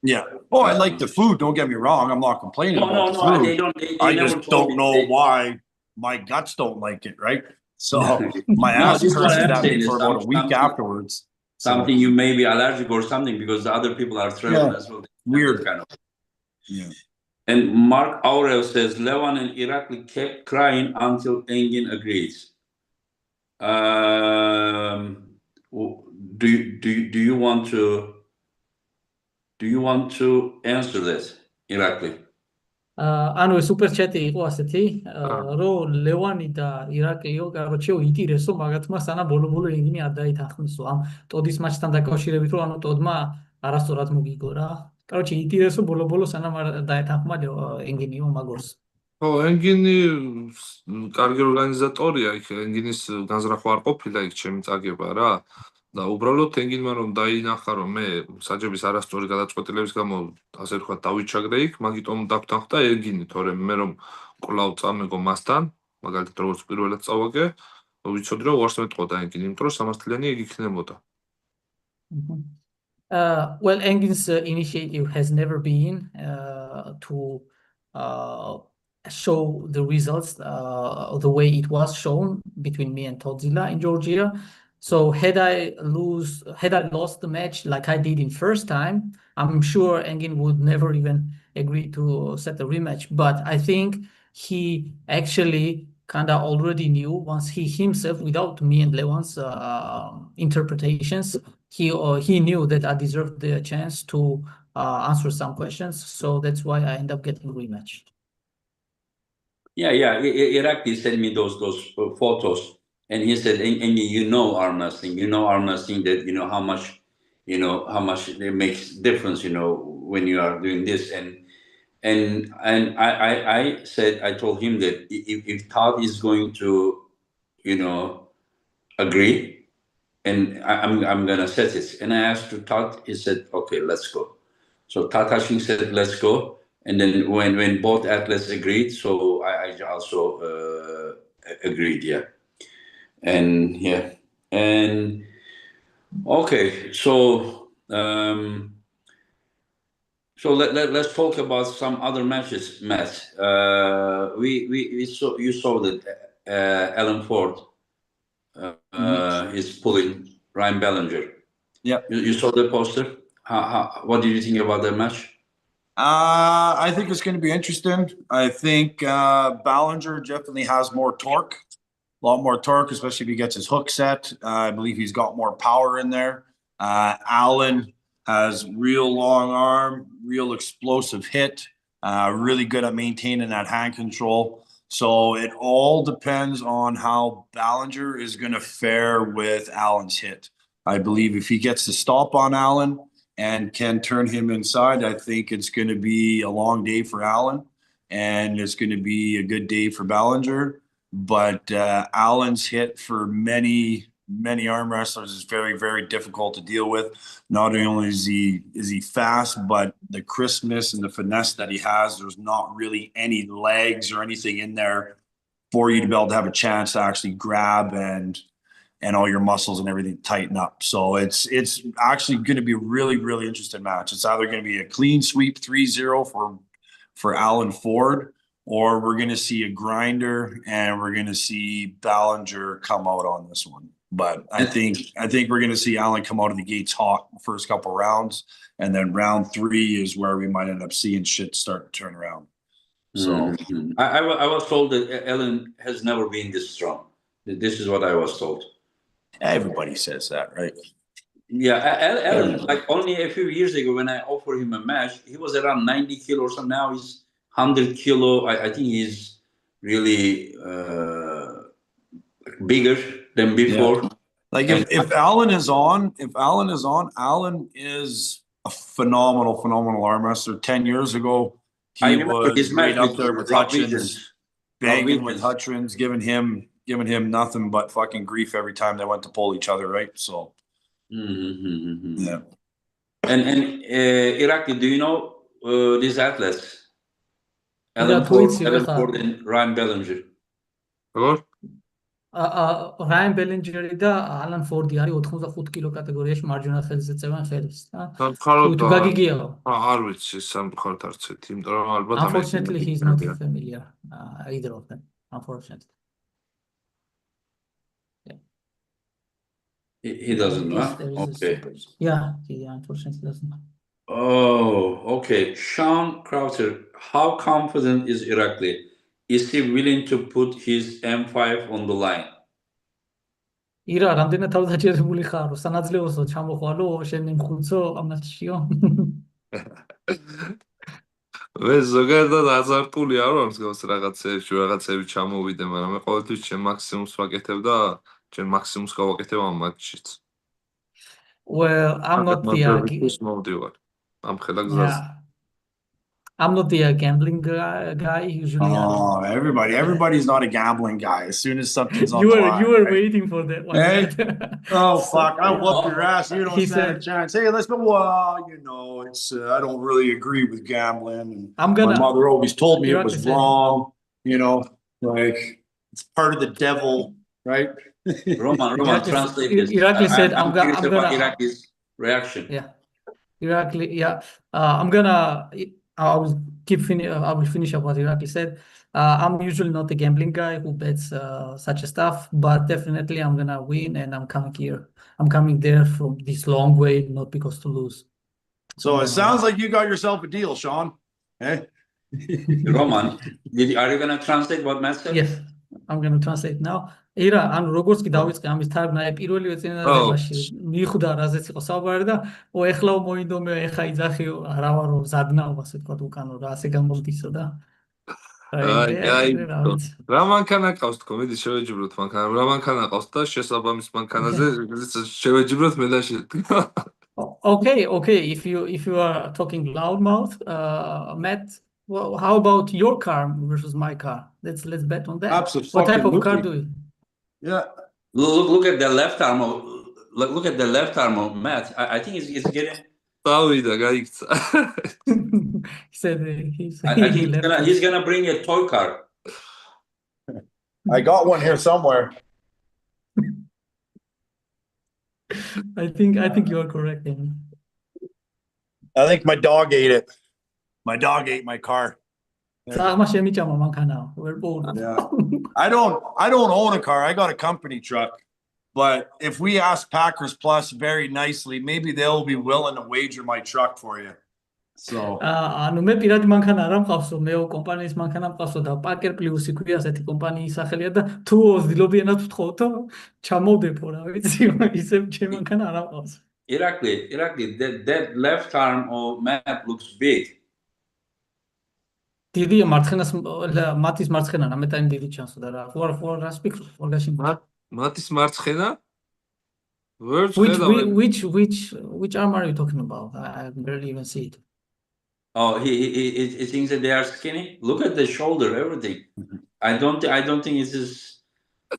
[SPEAKER 2] yeah. Oh, I like the food. Don't get me wrong. I'm not complaining about the food.
[SPEAKER 1] They don't. They
[SPEAKER 2] I
[SPEAKER 1] never
[SPEAKER 2] just
[SPEAKER 1] told
[SPEAKER 2] don't
[SPEAKER 1] me.
[SPEAKER 2] know why my guts don't like it, right? So my
[SPEAKER 1] No,
[SPEAKER 2] ass
[SPEAKER 1] this is what
[SPEAKER 2] hurts
[SPEAKER 1] I'm
[SPEAKER 2] at
[SPEAKER 1] saying
[SPEAKER 2] me
[SPEAKER 1] is
[SPEAKER 2] for about a week afterwards. So,
[SPEAKER 1] something you may be allergic or something, because the other people are traveling
[SPEAKER 2] Yeah.
[SPEAKER 1] as well.
[SPEAKER 2] Weird.
[SPEAKER 1] Kind of.
[SPEAKER 2] yeah.
[SPEAKER 1] And Mark Aurel says Lewan and Irakli kept crying until Engin agreed. Do you want to answer this, Irakli?
[SPEAKER 3] ანუ სუპერ ჩატი იყო ასეთი, რომ ლევანი და ირაკლიო, короче, იტირესო მაგათმა სანამ ბოლო-ბოლო ენგინი არ დაითანხმისო. ამ ტოდის მაჩთან დაკავშირებით, რომ ანუ ტოდმა არასწორად მოგიგო რა. короче, იტირესო ბოლო-ბოლო სანამ არ დაეთანხმა ენგინიო მაგორს.
[SPEAKER 4] ხო, ენგინი კარგი ორგანიზატორია, იქ ენგინის განზრახვა არ ყოფილა იქ ჩემი წაგება რა. და უბრალოდ ენგინმა რომ დაინახა, რომ მე საჯების არასწორი გადაწყვეტილების გამო, ასე ვთქვათ, დავიჩაგრე იქ, მაგიტომ დავთანხმდა ენგინი, თორემ მე რომ კვლავ წამეგო მასთან, მაგალითად როგორც პირველად წავაგე, ვიცოდი რომ უარს მეტყოდა ენგინი, იმიტომ რომ სამართლიანი ეგ იქნებოდა.
[SPEAKER 3] Well, Engin's initiative has never been to show the results the way it was shown between me and Todzilla in Georgia. So had I lost the match like I did in first time, I'm sure Engin would never even agree to set a rematch. But I think he actually kind of already knew once he himself, without me and Lewan's interpretations, he knew that I deserved the chance to answer some questions. So that's why I end up getting a rematch.
[SPEAKER 1] Yeah. Irakli sent me those photos, and he said, and armwrestling, armwrestling, that how much it makes difference, when you are doing this, and I said, I told him that if Todd is going to, agree, and I'm gonna set it, and I asked to Todd, he said, okay, let's go. So Todd Hashing said, let's go. And then when both athletes agreed, so I also agreed, yeah. And okay, so let's talk about some other matches, Matt. You saw that Alan Ford is pulling Ryan Ballinger.
[SPEAKER 2] Yeah.
[SPEAKER 1] You saw the poster? What did you think about that match?
[SPEAKER 2] I think it's going to be interesting. I think Ballinger definitely has more torque, a lot more torque, especially if he gets his hook set. I believe he's got more power in there. Allen has real long arm, real explosive hit, really good at maintaining that hand control. So it all depends on how Ballinger is going to fare with Allen's hit. I believe if he gets the stop on Allen and can turn him inside, I think it's going to be a long day for Allen, and it's going to be a good day for Ballinger. But Allen's hit for many arm wrestlers is very, very difficult to deal with. Not only is he fast, but the crispness and the finesse that he has, there's not really any legs or anything in there for you to be able to have a chance to actually grab and all your muscles and everything tighten up. So it's actually going to be a really, really interesting match. It's either going to be a clean sweep 3-0 for Allen Ford, or we're going to see a grinder and we're going to see Ballinger come out on this one. But I think we're going to see Allen come out of the gates hot the first couple rounds, and then round 3 is where we might end up seeing shit start to turn around. So
[SPEAKER 1] I was told that Allen has never been this strong. This is what I was told.
[SPEAKER 2] Everybody says that, right?
[SPEAKER 1] Yeah, Allen, like only a few years ago when I offered him a match, he was around 90 kilo or something. Now he's 100 kilo. I think he's really bigger than before.
[SPEAKER 2] Yeah. Like if Allen is on, Allen is a phenomenal arm wrestler. 10 years ago, he was right up there with Hutchins, banging with Hutchins, giving him nothing but fucking grief every time they went to pull each other, right? So yeah.
[SPEAKER 1] And Irakli, do you know these athletes? Alan Ford and Ryan Ballinger.
[SPEAKER 4] Or?
[SPEAKER 3] Ryan Ballinger და Alan Ford არის 85 კილო კატეგორიაში მარჯვენა ხელზე წევენ ხელს და თუ გაგიგია
[SPEAKER 4] არ ვიცი სამხართ არც ერთი, იმიტომ რომ ალბათ
[SPEAKER 3] unfortunately he's not familiar either of them, unfortunately. Yeah.
[SPEAKER 1] He doesn't know. Okay.
[SPEAKER 3] Yeah, he unfortunately doesn't know.
[SPEAKER 1] Oh, okay. Sean Crowther, how confident is Irakli? Is he willing to put his M5 on the line?
[SPEAKER 3] ირა, რამდენად თავდაჭერებული ხარო, სანაძლეოსო ჩამოხვალო, შენ იმხუცო ამაშიო.
[SPEAKER 4] მე ზოგადად აზარტული არ ვარ მსგავს რაღაცეებში ჩამოვიდე, მაგრამ მე ყოველთვის ჩემ მაქსიმუმს ვაკეთებ და ჩემ მაქსიმუმს გავაკეთებ ამ მატჩშიც.
[SPEAKER 3] Well, I'm not the I'm not the gambling guy usually.
[SPEAKER 2] Oh, everybody's not a gambling guy. As soon as something's on the line,
[SPEAKER 3] you were waiting for that one.
[SPEAKER 2] Hey? Oh fuck! I whoop your ass. You don't stand a chance. Hey, let's go. Well, it's I don't really agree with gambling. And my mother always told me it was wrong. Like it's part of the devil, right?
[SPEAKER 1] Roman, translate this.
[SPEAKER 3] Irakli said,
[SPEAKER 1] I'm curious about Irakli's reaction.
[SPEAKER 3] Yeah, Irakli. Yeah, I will finish up what Irakli said. I'm usually not a gambling guy who bets such stuff, but definitely I'm gonna win, and I'm coming here. I'm coming there from this long way, not because to lose.
[SPEAKER 2] So it sounds like you got yourself a deal, Sean. Hey,
[SPEAKER 1] Roman, are you gonna translate what Matt said?
[SPEAKER 3] Yes, I'm gonna translate now. ირა, ანუ როგორც კი დავიწყე ამის თარგმნა, პირველი წინადადებაში მიხვდა რაზეც იყო საუბარი და ეხლა მოინდომე, ეხა იძახიო, რა ვარო ზადნაო, ასე თქვა უკანო რა ასე გამოდისო და
[SPEAKER 4] რა მანქანა ყავს თქო, მიდი შევეჯიბროთ მანქანა, რა მანქანა ყავს და შესაბამის მანქანაზე შევეჯიბროთ მე და შენ.
[SPEAKER 3] Okay, if you are talking loudmouth, Matt, well, how about your car versus my car? Let's bet on that.
[SPEAKER 2] Absolutely.
[SPEAKER 3] What type of car do you?
[SPEAKER 2] Yeah.
[SPEAKER 1] Look at the left arm of look at the left arm of Matt. I think he's getting.
[SPEAKER 3] He said
[SPEAKER 1] he's gonna bring a toy car.
[SPEAKER 2] I got one here somewhere.
[SPEAKER 3] I think you are correct, Devin.
[SPEAKER 2] I think my dog ate it. My dog ate my car.
[SPEAKER 3] Yeah.
[SPEAKER 2] I don't own a car. I got a company truck. But if we ask Packers Plus very nicely, maybe they'll be willing to wager my truck for you. So
[SPEAKER 3] ანუ მე პირადი მანქანა არ მყავსო, მეო კომპანიის მანქანა მყავსო და Packer Plus-ი ქვია ასეთი კომპანიის სახელია და თუ ვზდილობიანად ვთხოვთო, ჩამოვდებო რა ვიცი, ისე ჩემ მანქანა არ მყავს.
[SPEAKER 1] Irakli, that left arm of Matt looks big.
[SPEAKER 3] დიდია მარცხენას მათის მარცხენა რამეტანი დიდი ჩანსო და რა ხო რას ფიქრობ ყველაში
[SPEAKER 4] მათის მარცხენა
[SPEAKER 3] which arm are you talking about? I barely even see it.
[SPEAKER 1] Oh, he thinks that they are skinny. Look at the shoulder, everything. I don't think it's just.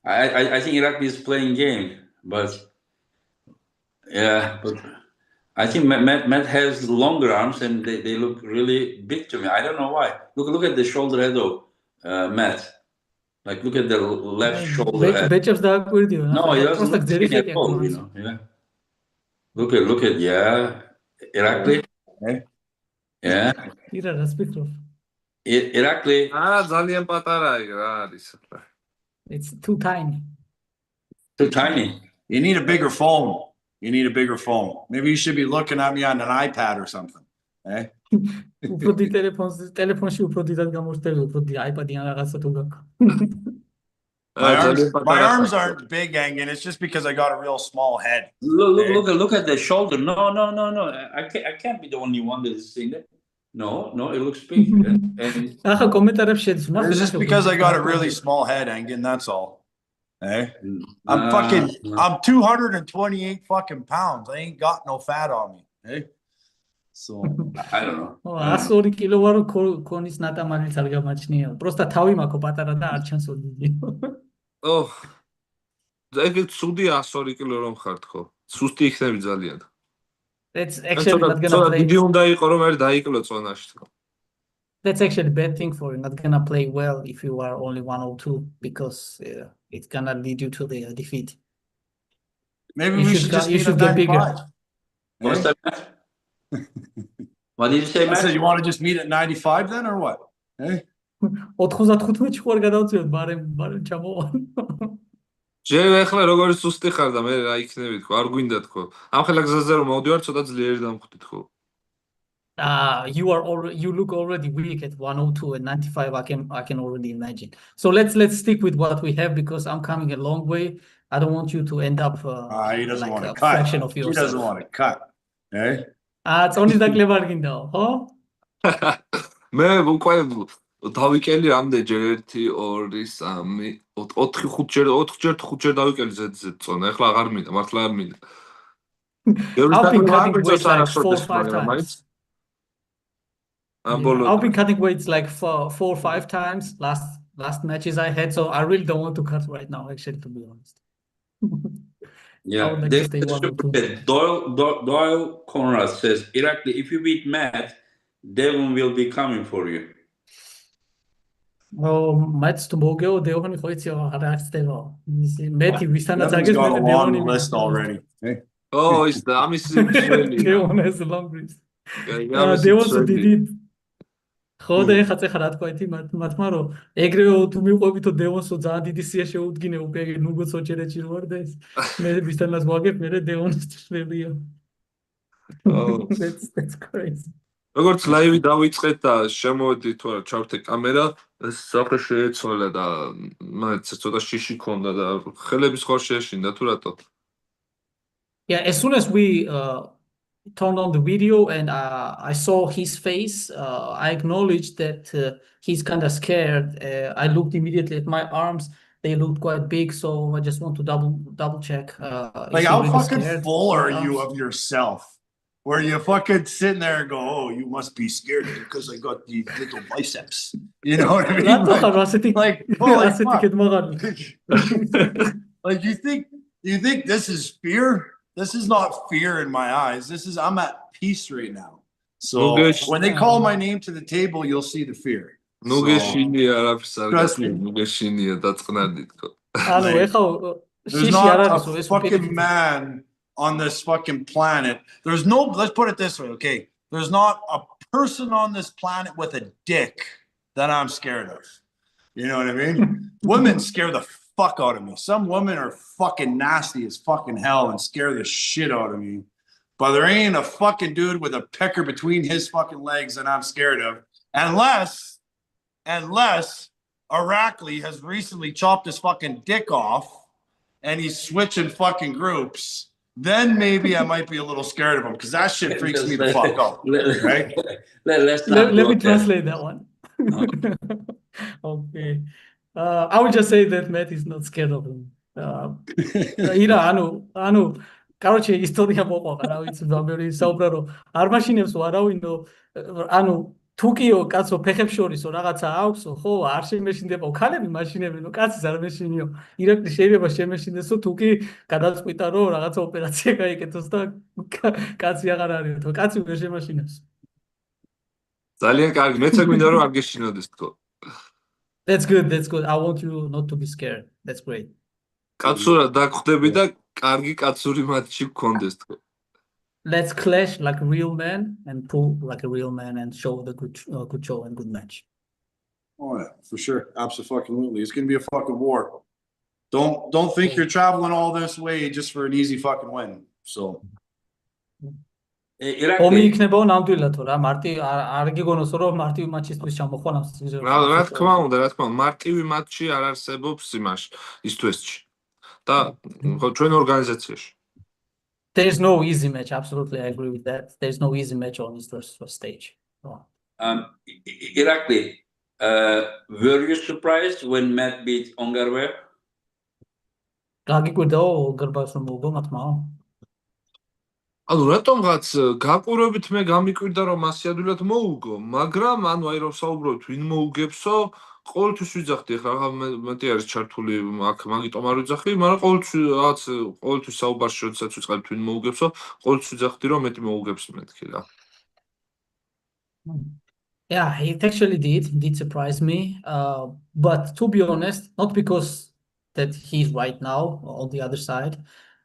[SPEAKER 1] I think Irakli is playing game, but yeah, but I think Matt has longer arms and they look really big to me. I don't know why. Look at the shoulder head of Matt. Like look at the left shoulder head. No, he doesn't look skinny at all, you know. Yeah. Look at yeah, Irakli. Yeah. Irakli.
[SPEAKER 4] ძალიან პატარაა რა არის.
[SPEAKER 3] It's too tiny.
[SPEAKER 1] Too tiny.
[SPEAKER 2] You need a bigger phone. You need a bigger phone. Maybe you should be looking at me on an iPad or something. Eh?
[SPEAKER 3] უფრო ტელეფონში უფრო დიდად გამოსტელი, უფრო iPad-იან რაღაცა თუ გაქვს.
[SPEAKER 2] My arms aren't big, Engin. It's just because I got a real small head.
[SPEAKER 1] Look at the shoulder. No. I can't be the only one that is seeing that. No, it looks big.
[SPEAKER 2] It's just because I got a really small head, Engin. That's all. Hey, I'm 228 fucking pounds. I ain't got no fat on me. Hey, so
[SPEAKER 1] I don't know.
[SPEAKER 3] 100 კილო ვარო ქონის ნატამალიც არ გამაჩნია. პროსტა თავი მაქვს პატარა და არ ჩანს ოდი.
[SPEAKER 4] ოჰ. ეგ ცუდია 100 კილო რომ ხართ ხო? სუსტი იქნები ძალიან.
[SPEAKER 3] That's actually not gonna play.
[SPEAKER 4] დიდი უნდა იყო რომ არ დაიკლო წონაში თქო.
[SPEAKER 3] That's actually a bad thing for you. Not gonna play well if you are only 102 because it's gonna lead you to the defeat.
[SPEAKER 2] Maybe you should get bigger.
[SPEAKER 1] What's that? What did you say, Matt?
[SPEAKER 2] I said you want to just meet at 95 then or what? Hey?
[SPEAKER 3] 95-ში ხوار გადავწევთ, ბარემ ჩამოვა.
[SPEAKER 4] ჯერ ახლა როგორი სუსტი ხარ და მე რა იქნები თქო, არ გვინდა თქო. ამ ხელა გზაზე რომ მოვდივარ, ცოტა ძლიერი დამხვდი თქო.
[SPEAKER 3] You look already weak at 102 and 95. I can already imagine. So let's stick with what we have because I'm coming a long way. I don't want you to end up
[SPEAKER 2] he doesn't
[SPEAKER 3] like
[SPEAKER 2] want to
[SPEAKER 3] a
[SPEAKER 2] cut.
[SPEAKER 3] fraction of yourself.
[SPEAKER 2] He doesn't want to cut. Hey?
[SPEAKER 3] It's only დაკლება არ გინდაო, ხო?
[SPEAKER 4] მე უკვე დავიკელი რამდენჯერ 1 2 3 4 5 ჯერ დავიკელი ზედზე წონა. ეხლა აღარ მინდა, მართლა არ მინდა.
[SPEAKER 3] I've been cutting weights like 4-5 times. I've been cutting weights like 4-5 times last matches I had, so I really don't want to cut right now, actually, to be honest.
[SPEAKER 1] Yeah, Doyle Conrad says, Irakli, if you beat Matt, Devin will be coming for you.
[SPEAKER 3] Oh, Matt's to Mogo, Devin is
[SPEAKER 2] Matty, got a long list already. Hey?
[SPEAKER 4] Oh, it's the Amisim.
[SPEAKER 3] Devin has a long list. Devin did it. ხო და ეხლა წეხა რა თქვა ეთი მათმა რომ ეგრევე თუ მიყვებითო დევონსო ძალიან დიდი სია შეუდგინე უკვე ნუგო სოჭერეჭი რო არ და ეს მე ვისთანაც ვაგებ მე დევონს წლებია. Oh, that's crazy.
[SPEAKER 4] როგორც ლაივი დავიწყეთ და შემოვედი თუ არა ჩავრთე კამერა, საფრე შეეცვალა და მაინც ცოტა შიში ქონდა და ხელების ხარ შეეშინდა თუ რატო?
[SPEAKER 3] Yeah, as soon as we turned on the video and I saw his face, I acknowledged that he's kind of scared. I looked immediately at my arms. They looked quite big, so I just want to double check.
[SPEAKER 2] Like how fucking full are you of yourself? Where you fucking sitting there and go, oh, you must be scared because I got these little biceps. You know what I mean? Like you think this is fear? This is not fear in my eyes. I'm at peace right now. So when they call my name to the table, you'll see the fear. There's not a fucking man on this fucking planet. Let's put it this way, okay? There's not a person on this planet with a dick that I'm scared of. You know what I mean? Women scare the fuck out of me. Some women are fucking nasty as fucking hell and scare the shit out of me. But there ain't a fucking dude with a pecker between his fucking legs that I'm scared of. Unless Irakli has recently chopped his fucking dick off and he's switching fucking groups, then maybe I might be a little scared of him because that shit freaks me the fuck out. Right?
[SPEAKER 3] Let me translate that one. Okay. I would just say that Matt is not scared of him. ირა, ანუ, короче, ისტორია მოყვაყა, რა ვიცი, ბაბერი საუბრა, რომ არ მაშინებსო არავინო, ანუ თუკიო კაცო ფეხებს შორისო რაღაცა აქვსო, ხო, არ შემეშინდებაო, ქალები მაშინებინო, კაცის არ მეშინიო. ირაკლი შეიძლება შემეშინდესო, თუკი გადაწყვიტა, რომ რაღაცა ოპერაცია გაიკეთოს და კაცი აღარ არისო, კაცი ვერ შემაშინებს.
[SPEAKER 4] ძალიან კარგი, მეც გვინდა რომ არ გეშინოდეს თქო.
[SPEAKER 3] That's good. I want you not to be scared. That's great.
[SPEAKER 4] კაცურად დაგხვდები და კარგი კაცური მატჩი გქონდეს თქო.
[SPEAKER 3] Let's clash like a real man and pull like a real man and show the good show and good match.
[SPEAKER 2] Oh yeah, for sure. Absolutely. It's gonna be a fucking war. Don't think you're traveling all this way just for an easy fucking win. So
[SPEAKER 3] ომი იქნებაო ნამდვილად რა არ გიგონოსო რომ მარტივი მატჩისთვის ჩამოხვალ ამ სიზონში.
[SPEAKER 4] რა თქმა უნდა, მარტივი მატჩი არ არსებობს იმაში, ის თვესში. და ჩვენ ორგანიზაციაში.
[SPEAKER 3] There's no easy match. Absolutely, I agree with that. There's no easy match on this first stage.
[SPEAKER 1] Irakli, were you surprised when Matt beat Ongarwe?
[SPEAKER 3] გაგიკვირდაო გერბას რომ მოგო მათმა?
[SPEAKER 4] ანუ რატომღაც გაყურებით მე გამიკვირდა რომ მასი ადვილად მოუგო, მაგრამ ანუ აი რომ საუბრობთ ვინ მოუგებსო, ყოველთვის ვიძახდი ხა მეტი არის ჩართული აქ მაგიტომ არ ვიძახი, მაგრამ ყოველთვის საუბარში როდესაც ვიწყებთ ვინ მოუგებსო, ყოველთვის ვიძახდი რომ მეტი მოუგებს მეთქი რა.
[SPEAKER 3] Yeah, it actually did surprise me. But to be honest, not because that he's right now on the other side,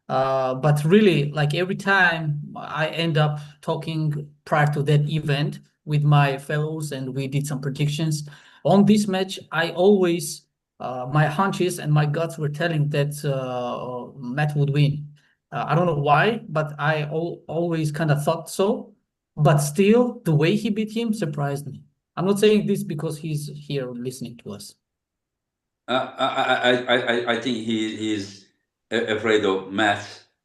[SPEAKER 3] but really like every time I end up talking prior to that event with my fellows and we did some predictions on this match, I always my hunches and my guts were telling that Matt would win. I don't know why, but I always kind of thought so. But still, the way he beat him surprised me. I'm not saying this because he's here listening to us.
[SPEAKER 1] I think he's afraid of Matt,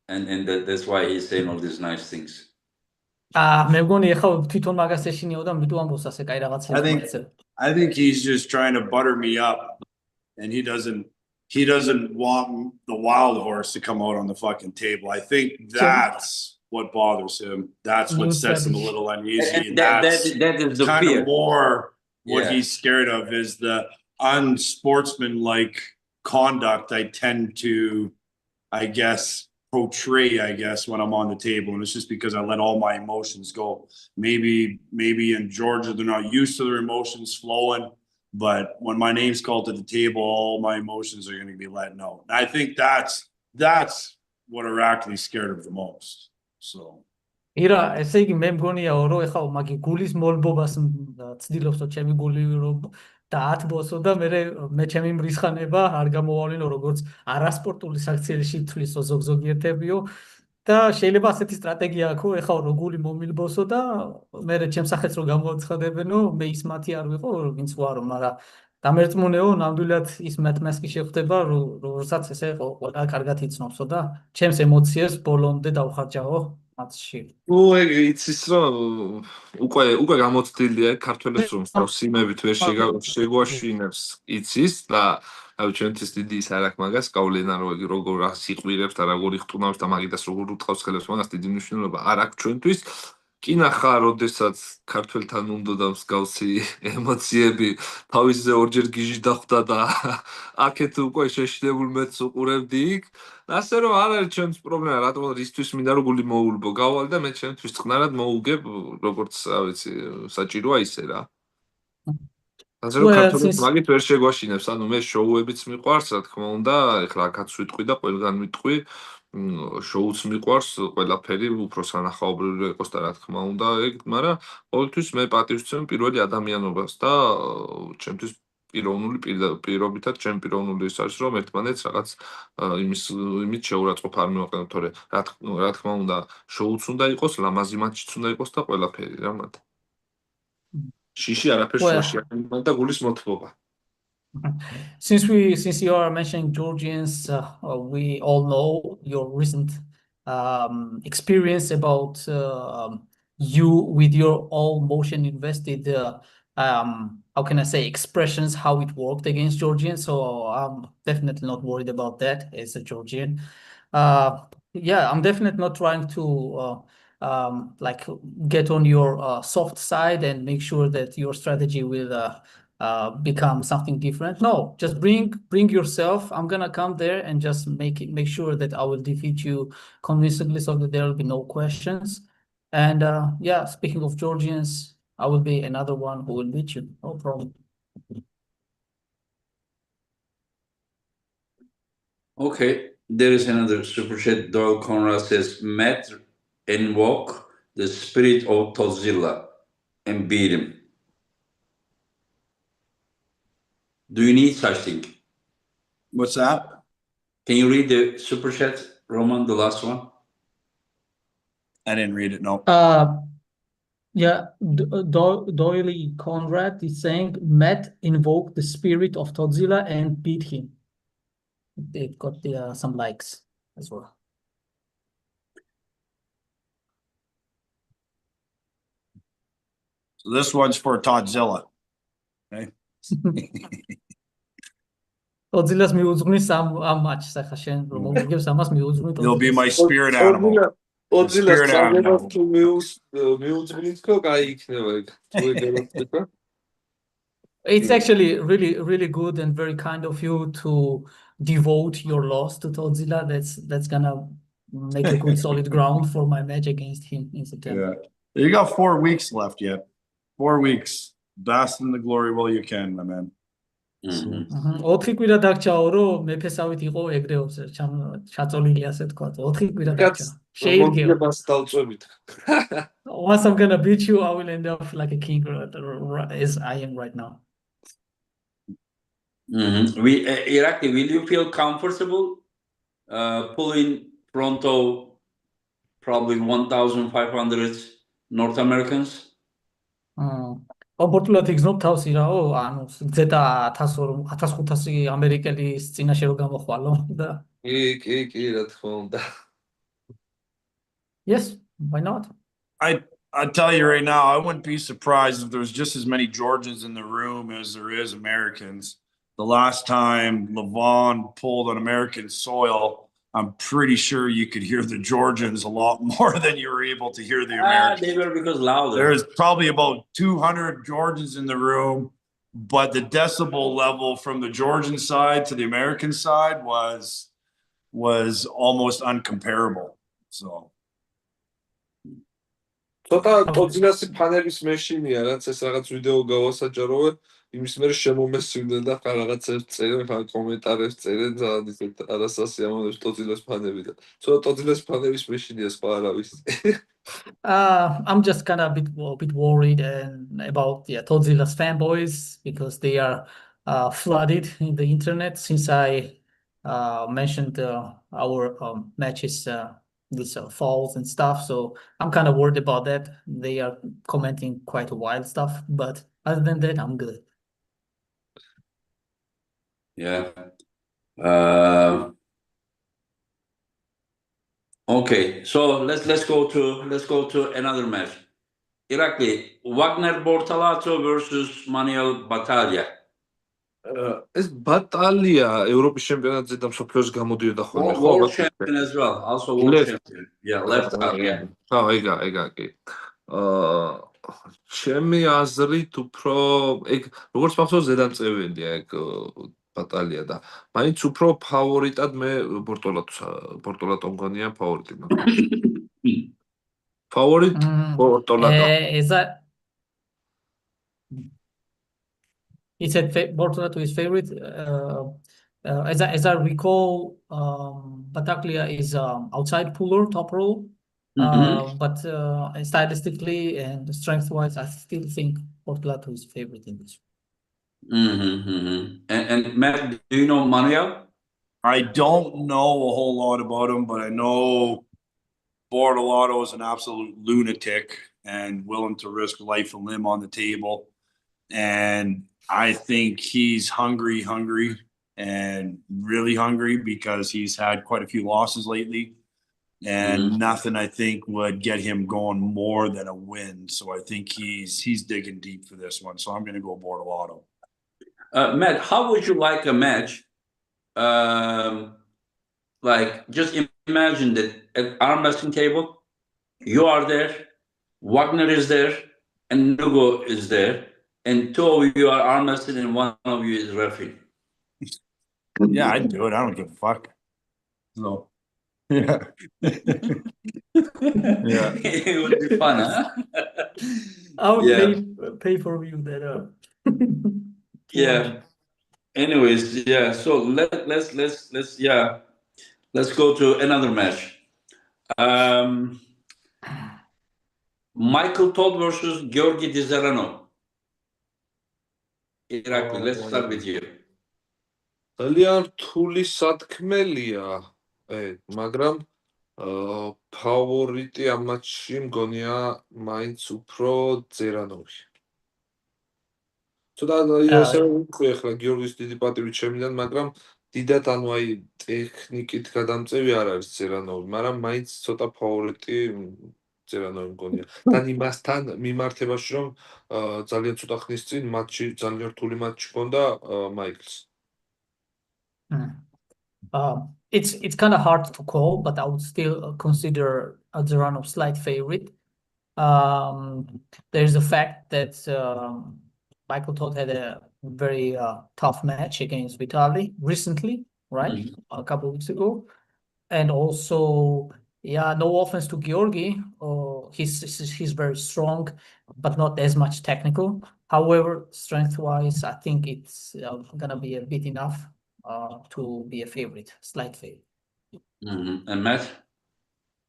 [SPEAKER 1] and that's why he's saying all these nice things.
[SPEAKER 2] I think he's just trying to butter me up, and he doesn't want the wild horse to come out on the fucking table. I think that's what bothers him. That's what sets him a little uneasy. And that is the kind fear. Of more what he's scared of is the unsportsmanlike conduct I tend to, I guess, portray, when I'm on the table. And it's just because I let all my emotions go. Maybe in Georgia, they're not used to their emotions flowing. But when my name's called to the table, all my emotions are going to be letting out. And I think that's what Irakli's scared of the most. So
[SPEAKER 3] ირა, ესე იგი მე მგონიაო რომ ეხლა მაგი გულის მოლბობას ცდილობსო ჩემი გული რომ დაათბოსო და მე ჩემი მრისხანება არ გამოავლინო როგორც არასპორტული საქციელში თვლისო ზოგიერთებიო და შეიძლება ასეთი სტრატეგია აქვს ეხლა რომ გული მომილბოსო და მე ჩემს სახეს რომ გამოაცხადებენო მე ის მათი არ ვიყო ვინც ვარო, მაგრამ დამერწმუნეო ნამდვილად ის მათმასკი შეხვდება როდესაც ესე ყველა კარგად იცნობსო და ჩემს ემოციებს ბოლომდე დავხარჯავო მათში.
[SPEAKER 4] იცის რომ უკვე გამოცდილია ქართველებს რომ სიმებით ვერ შეგვაშინებს იცის და ჩვენთვის დიდი ის არ აქვს მაგას გავლენა როგორ სიყვირებს და როგორ იხტუნავს და მაგიტას როგორ უტყავს ხელებს მაგას დიდი მნიშვნელობა არ აქვს ჩვენთვის. კი ნახა, როდესაც ქართველთან უნდა და მსგავსი ემოციები თავისზე ორჯერ გიჟი დახვდა და აქეთ უკვე შეშინებულ მეც უყურებდი იქ. ასე რომ არ არის ჩემს პრობლემა, რატომ რისთვის მინდა რომ გული მოულბო, გავვალ და მე ჩემთვის წყნარად მოუგებ, როგორც, რა ვიცი, საჭიროა ისე რა. ასე რომ ქართველებს მაგით ვერ შეგვაშინებს, ანუ მე შოუებიც მიყვარს, რა თქმა უნდა, ეხლა აქაც ვიტყვი და ყველგან ვიტყვი. შოუც მიყვარს ყველაფერი უფრო სანახაობრივი იყოს და რა თქმა უნდა ეგ, მაგრამ ყოველთვის მე პატივს ვცემ პირველი ადამიანობას და ჩემთვის პიროვნული პირობითად ჩემ პიროვნული ის არის რომ ერთმანეთს რაღაც იმით შეურაცხყოფა არ მივაყენოთ თორე რა თქმა უნდა შოუც უნდა იყოს ლამაზი მატჩიც უნდა იყოს და ყველაფერი რა მათ შიში არაფერს შუაში არ და გულის მოთბობა
[SPEAKER 3] Since you are mentioning Georgians, we all know your recent experience about you with your all motion invested. How can I say expressions? How it worked against Georgians? So I'm definitely not worried about that as a Georgian. Yeah, I'm definitely not trying to like get on your soft side and make sure that your strategy will become something different. No, just bring yourself. I'm gonna come there and just make sure that I will defeat you convincingly so that there will be no questions. And yeah, speaking of Georgians, I will be another one who will beat you. No problem.
[SPEAKER 1] Okay, there is another super chat. Doyle Conrad says, Matt invoke the spirit of Godzilla and beat him. Do you need such thing?
[SPEAKER 2] What's that?
[SPEAKER 1] Can you read the super chat, Roman, the last one?
[SPEAKER 2] I didn't read it, no.
[SPEAKER 3] Yeah, Doyle Conrad is saying Matt invoked the spirit of Godzilla and beat him. They've got some likes as well.
[SPEAKER 2] So this one's for Godzilla. Okay.
[SPEAKER 3] Godzilla's მიუძღვნის ამ match სახა შენ რომ მოგიგებს ამას მიუძღვნის
[SPEAKER 2] He'll be my spirit animal.
[SPEAKER 4] Godzilla's სამებას თუ მიუძღვნის ხო კაი იქნება ეგ თუ ეგ
[SPEAKER 3] It's actually really good and very kind of you to devote your loss to Godzilla. That's gonna make a good solid ground for my match against him in September.
[SPEAKER 2] Yeah. You got 4 weeks left yet. 4 weeks. Bask in the glory while you can, my man.
[SPEAKER 3] 4 კვირა დაგჭაო რომ მეფესავით იყო ეგრეობს ჩაწოლილი ასე თქვა 4 კვირა დაგჭა შეიძლება
[SPEAKER 4] დავწვევით
[SPEAKER 3] Once I'm gonna beat you I will end up like a king as I am right now.
[SPEAKER 1] Irakli, will you feel comfortable pulling Pronto probably 1,500 North Americans?
[SPEAKER 3] Comfortable ignob თავს ირაო, ანუ ზედა 1500 ამერიკელის წინაშე რო გამოხვალო და
[SPEAKER 4] კი, რა თქმა უნდა.
[SPEAKER 3] Yes, why not?
[SPEAKER 2] I tell you right now, I wouldn't be surprised if there was just as many Georgians in the room as there is Americans. The last time Lewan pulled on American soil, I'm pretty sure you could hear the Georgians a lot more than you were able to hear the Americans.
[SPEAKER 1] They were because louder.
[SPEAKER 2] There's probably about 200 Georgians in the room, but the decibel level from the Georgian side to the American side was almost uncomparable. So.
[SPEAKER 4] ცოტა Godzilla-ს ფანების მეშინია, რაც ეს რაღაც ვიდეო გავასაჯაროვე, იმის მერე შემომესივდნენ და ხა რაღაცებს წერენ, ხა კომენტარებს წერენ, ძალიან ისეთ არასასიამოვნებს Godzilla-ს ფანები და ცოტა Godzilla-ს ფანების მეშინია სხვა არავის.
[SPEAKER 3] I'm just kind of a bit worried about Godzilla's fanboys because they are flooded in the internet since I mentioned our matches with falls and stuff. So I'm kind of worried about that. They are commenting quite wild stuff, but other than that, I'm good.
[SPEAKER 1] Yeah. Okay, so let's go to another match. Irakli, Wagner Bortalato versus Manuel Battaglia.
[SPEAKER 4] ეს ბატალია ევროპის ჩემპიონატზე და მსოფლიოს გამოდიოდა ხოლმე ხო?
[SPEAKER 1] World champion as well, also world champion. Yeah, left out, yeah.
[SPEAKER 4] ხო, ეგა კი. ჩემი აზრით უფრო ეგ როგორც მახსოვს ზედამწევენია ეგ ბატალია და მაინც უფრო ფავორიტად მე ბორტოლატო მგონია ფავორიტი მაგრამ ფავორიტ ბორტოლატო
[SPEAKER 3] He said Bortolato is favorite. As I recall, Battaglia is outside puller, top row. But stylistically and strength-wise, I still think Bortolato is favorite in this.
[SPEAKER 1] And Matt, do you know Manuel?
[SPEAKER 2] I don't know a whole lot about him, but I know Bortolato is an absolute lunatic and willing to risk life and limb on the table. And I think he's hungry, and really hungry because he's had quite a few losses lately. And nothing I think would get him going more than a win. So I think he's digging deep for this one. So I'm going to go Bortolato.
[SPEAKER 1] Matt, how would you like a match? Like, just imagine that at arm wrestling table, you are there, Wagner is there, and Nugo is there, and two of you are arm wrestling and one of you is referee.
[SPEAKER 2] Yeah, I'd do it. I don't give a fuck. No. Yeah. Yeah.
[SPEAKER 1] It would be fun, huh?
[SPEAKER 3] I would
[SPEAKER 1] Yeah.
[SPEAKER 3] pay for you that.
[SPEAKER 1] Yeah. Anyways, yeah. So let's go to another match. Michael Todd versus Georgi Dizerano. Irakli, let's start with you.
[SPEAKER 4] ძალიან რთული სათქმელია, მაგრამ ფავორიტი ამ მატჩში მგონია მაინც უფრო ძერანოვი. ცოტა ესე ვუყვი ახლა გიორგის დიდი პატივით შემიდან, მაგრამ დიდად ანუ აი ტექნიკით გადამწევი არ არის ძერანოვი, მაგრამ მაინც ცოტა ფავორიტი ძერანოვი მგონია. თან იმასთან მიმართებაში, რომ ძალიან ცოტა ხნის წინ მატჩი ძალიან რთული მატჩი ჰქონდა მაიკლს.
[SPEAKER 3] It's kind of hard to call, but I would still consider Alderano slight favorite. There's the fact that Michael Todd had a very tough match against Vitali recently, right? A couple of weeks ago. And also, yeah, no offense to Georgi. He's very strong, but not as much technical. However, strength-wise, I think it's gonna be a bit enough to be a favorite, slight favorite.
[SPEAKER 1] And Matt?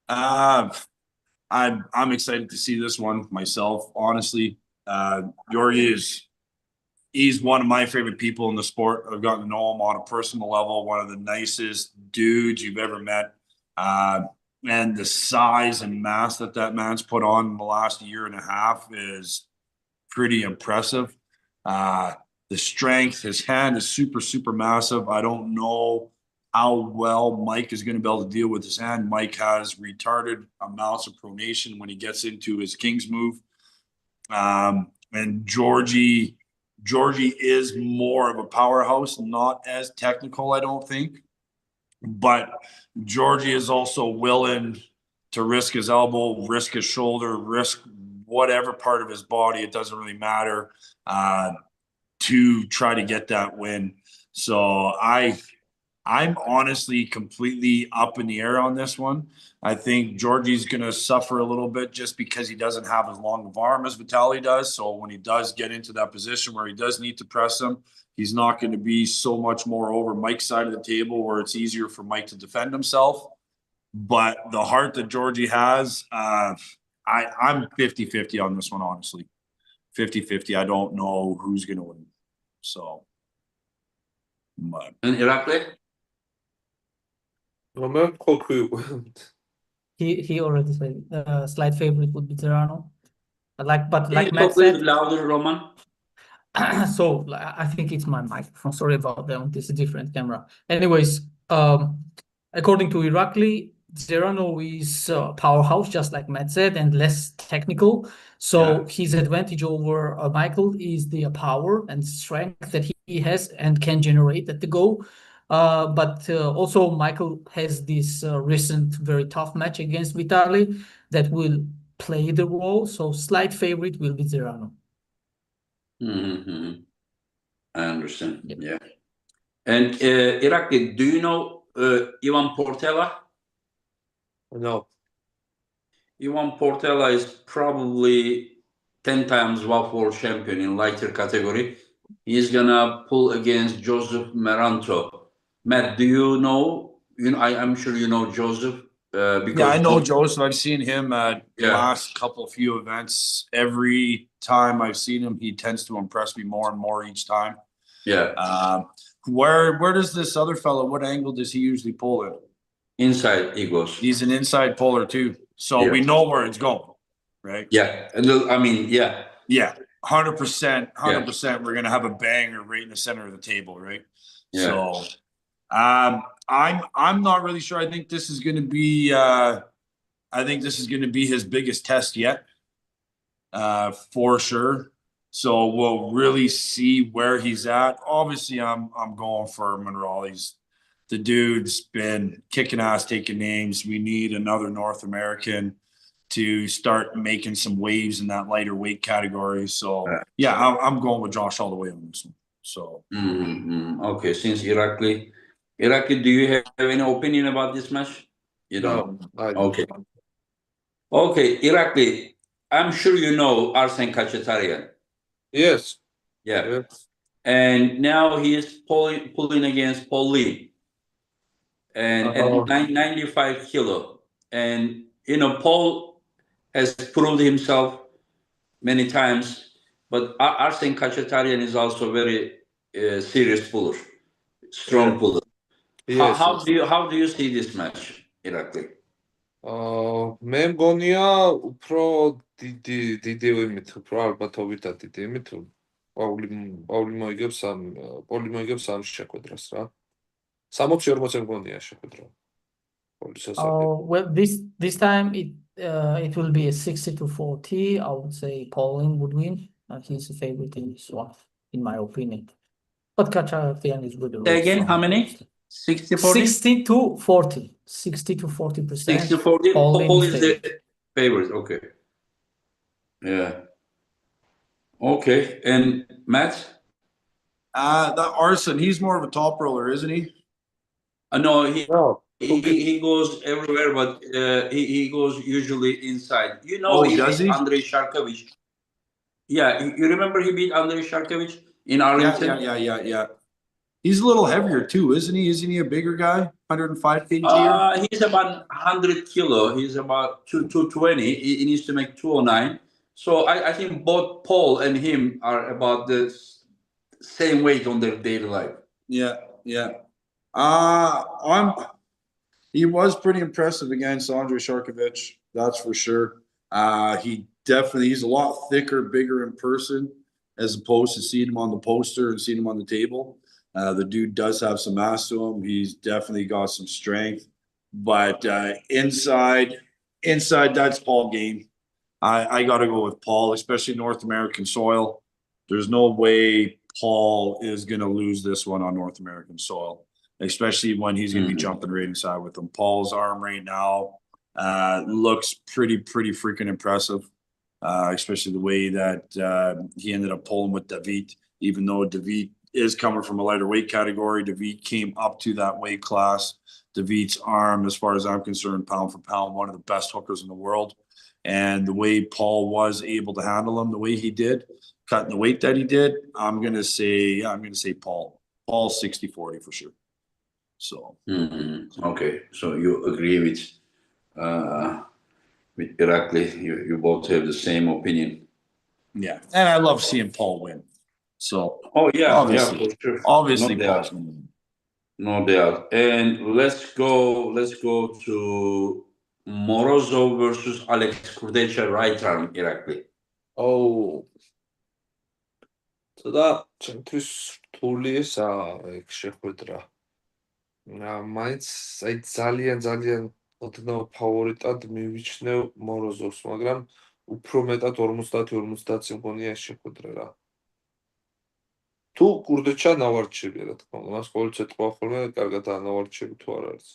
[SPEAKER 2] I'm excited to see this one myself, honestly. Georgi he's one of my favorite people in the sport. I've gotten to know him on a personal level, one of the nicest dudes you've ever met. And the size and mass that man's put on in the last year and a half is pretty impressive. The strength, his hand is super, super massive. I don't know how well Mike is going to be able to deal with his hand. Mike has retarded amounts of pronation when he gets into his King's move. And Georgie is more of a powerhouse, not as technical, I don't think. But Georgie is also willing to risk his elbow, risk his shoulder, risk whatever part of his body, it doesn't really matter, to try to get that win. So I'm honestly completely up in the air on this one. I think Georgie's going to suffer a little bit just because he doesn't have as long of arm as Vitali does. So when he does get into that position where he does need to press him, he's not going to be so much more over Mike's side of the table where it's easier for Mike to defend himself. But the heart that Georgie has, I'm 50-50 on this one, honestly. 50-50. I don't know who's going to win. So. But.
[SPEAKER 1] And Irakli?
[SPEAKER 3] He already said slight favorite would be Serrano. Like
[SPEAKER 1] Matt
[SPEAKER 3] said,
[SPEAKER 1] louder, Roman.
[SPEAKER 3] So I think it's my microphone. Sorry about that. This is a different camera. Anyways, according to Irakli, Serrano is a powerhouse, just like Matt said, and less technical. So his advantage over Michael is the power and strength that he has and can generate at the go. But also Michael has this recent very tough match against Vitali that will play the role. So slight favorite will be Serrano.
[SPEAKER 1] I understand. Yeah. And Irakli, do you know Ivan Portela?
[SPEAKER 4] No.
[SPEAKER 1] Ivan Portela is probably 10 times world champion in lighter category. He's gonna pull against Joseph Maranto. Matt, do you know? I'm sure you know Joseph. Because
[SPEAKER 2] I know Joseph. I've seen him at the last few events. Every time I've seen him, he tends to impress me more and more each time.
[SPEAKER 1] Yeah.
[SPEAKER 2] Where does this other fellow, what angle does he usually pull it?
[SPEAKER 1] Inside he goes.
[SPEAKER 2] He's an inside puller too. So
[SPEAKER 1] Yeah.
[SPEAKER 2] we know where it's going, right?
[SPEAKER 1] Yeah. I mean, yeah.
[SPEAKER 2] Yeah. 100%, we're gonna have a banger right in the center of the table, right?
[SPEAKER 1] Yeah.
[SPEAKER 2] So I'm not really sure. I think this is gonna be his biggest test yet. For sure. So we'll really see where he's at. Obviously, I'm going for Monroe. The dude's been kicking ass, taking names. We need another North American to start making some waves in that lighter weight category. So yeah, I'm going with Josh all the way on this one. So
[SPEAKER 1] okay, since Irakli, do you have any opinion about this match? You don't.
[SPEAKER 4] No, I don't.
[SPEAKER 1] Okay. Okay, Irakli, I'm sure you know Arsen Kachetarian.
[SPEAKER 4] Yes.
[SPEAKER 1] Yeah.
[SPEAKER 4] Yes.
[SPEAKER 1] And now he is pulling against Paul Lee. And at 95 kilo. And, Paul has proved himself many times, but Arsen Kachetarian is also very serious puller, strong puller.
[SPEAKER 4] Yes.
[SPEAKER 1] How do you see this match, Irakli?
[SPEAKER 4] მე მგონია უფრო დიდი იმით, უფრო ალბათობითად დიდი იმით, პაული მოიგებს ამ შეხვედრას რა. 60-40 მგონია შეხვედრა.
[SPEAKER 3] Well, this time it will be a 60-40. I would say Pauline would win. He's a favorite in this one, in my opinion. But Kachetarian is good.
[SPEAKER 1] Say again, how many? 60-40?
[SPEAKER 3] 60-40. 60-40%.
[SPEAKER 1] 60-40. Paul is the favorite. Okay. Yeah. Okay. And Matt?
[SPEAKER 2] That Arsen, he's more of a top roller, isn't he?
[SPEAKER 1] No, he goes everywhere, but he goes usually inside. He
[SPEAKER 2] does
[SPEAKER 1] beat
[SPEAKER 2] he?
[SPEAKER 1] Andrei Sharkovich. Yeah, you remember he beat Andrei Sharkovich in Arlington?
[SPEAKER 2] Yeah. He's a little heavier too, isn't he? Isn't he a bigger guy? 105 kg?
[SPEAKER 1] He's about 100 kilo. He's about 220. He needs to make 209. So I think both Paul and him are about the same weight on their daily life.
[SPEAKER 2] Yeah. He was pretty impressive against Andrei Sharkovich, that's for sure. He's a lot thicker, bigger in person, as opposed to seeing him on the poster and seeing him on the table. The dude does have some mass to him. He's definitely got some strength. But inside, that's Paul game. I got to go with Paul, especially North American soil. There's no way Paul is going to lose this one on North American soil, especially when he's going to be jumping right inside with him. Paul's arm right now looks pretty freaking impressive, especially the way that he ended up pulling with David, even though David is coming from a lighter weight category. David came up to that weight class. David's arm, as far as I'm concerned, pound for pound, one of the best hookers in the world. And the way Paul was able to handle him, the way he did, cutting the weight that he did, I'm gonna say Paul. Paul 60-40 for sure. So
[SPEAKER 1] okay, so you agree with Irakli? You both have the same opinion.
[SPEAKER 2] Yeah, and I love seeing Paul win. So
[SPEAKER 1] obviously, for sure.
[SPEAKER 2] Obviously,
[SPEAKER 1] no doubt. And let's go to Morozov versus Alex Kurdecha right arm, Irakli.
[SPEAKER 4] და ჩემთვის რთული შეხვედრა. მაინც ძალიან ოდნავ ფავორიტად მივიჩნევ მოროზოვს, მაგრამ უფრო მეტად 50-50 მგონია შეხვედრა რა. თუ კურდეჩა ნავარჩებია, რა თქმა უნდა, მას ყოველთვის ეთქვა ხოლმე, კარგად ანავარჩები თუ არ არის.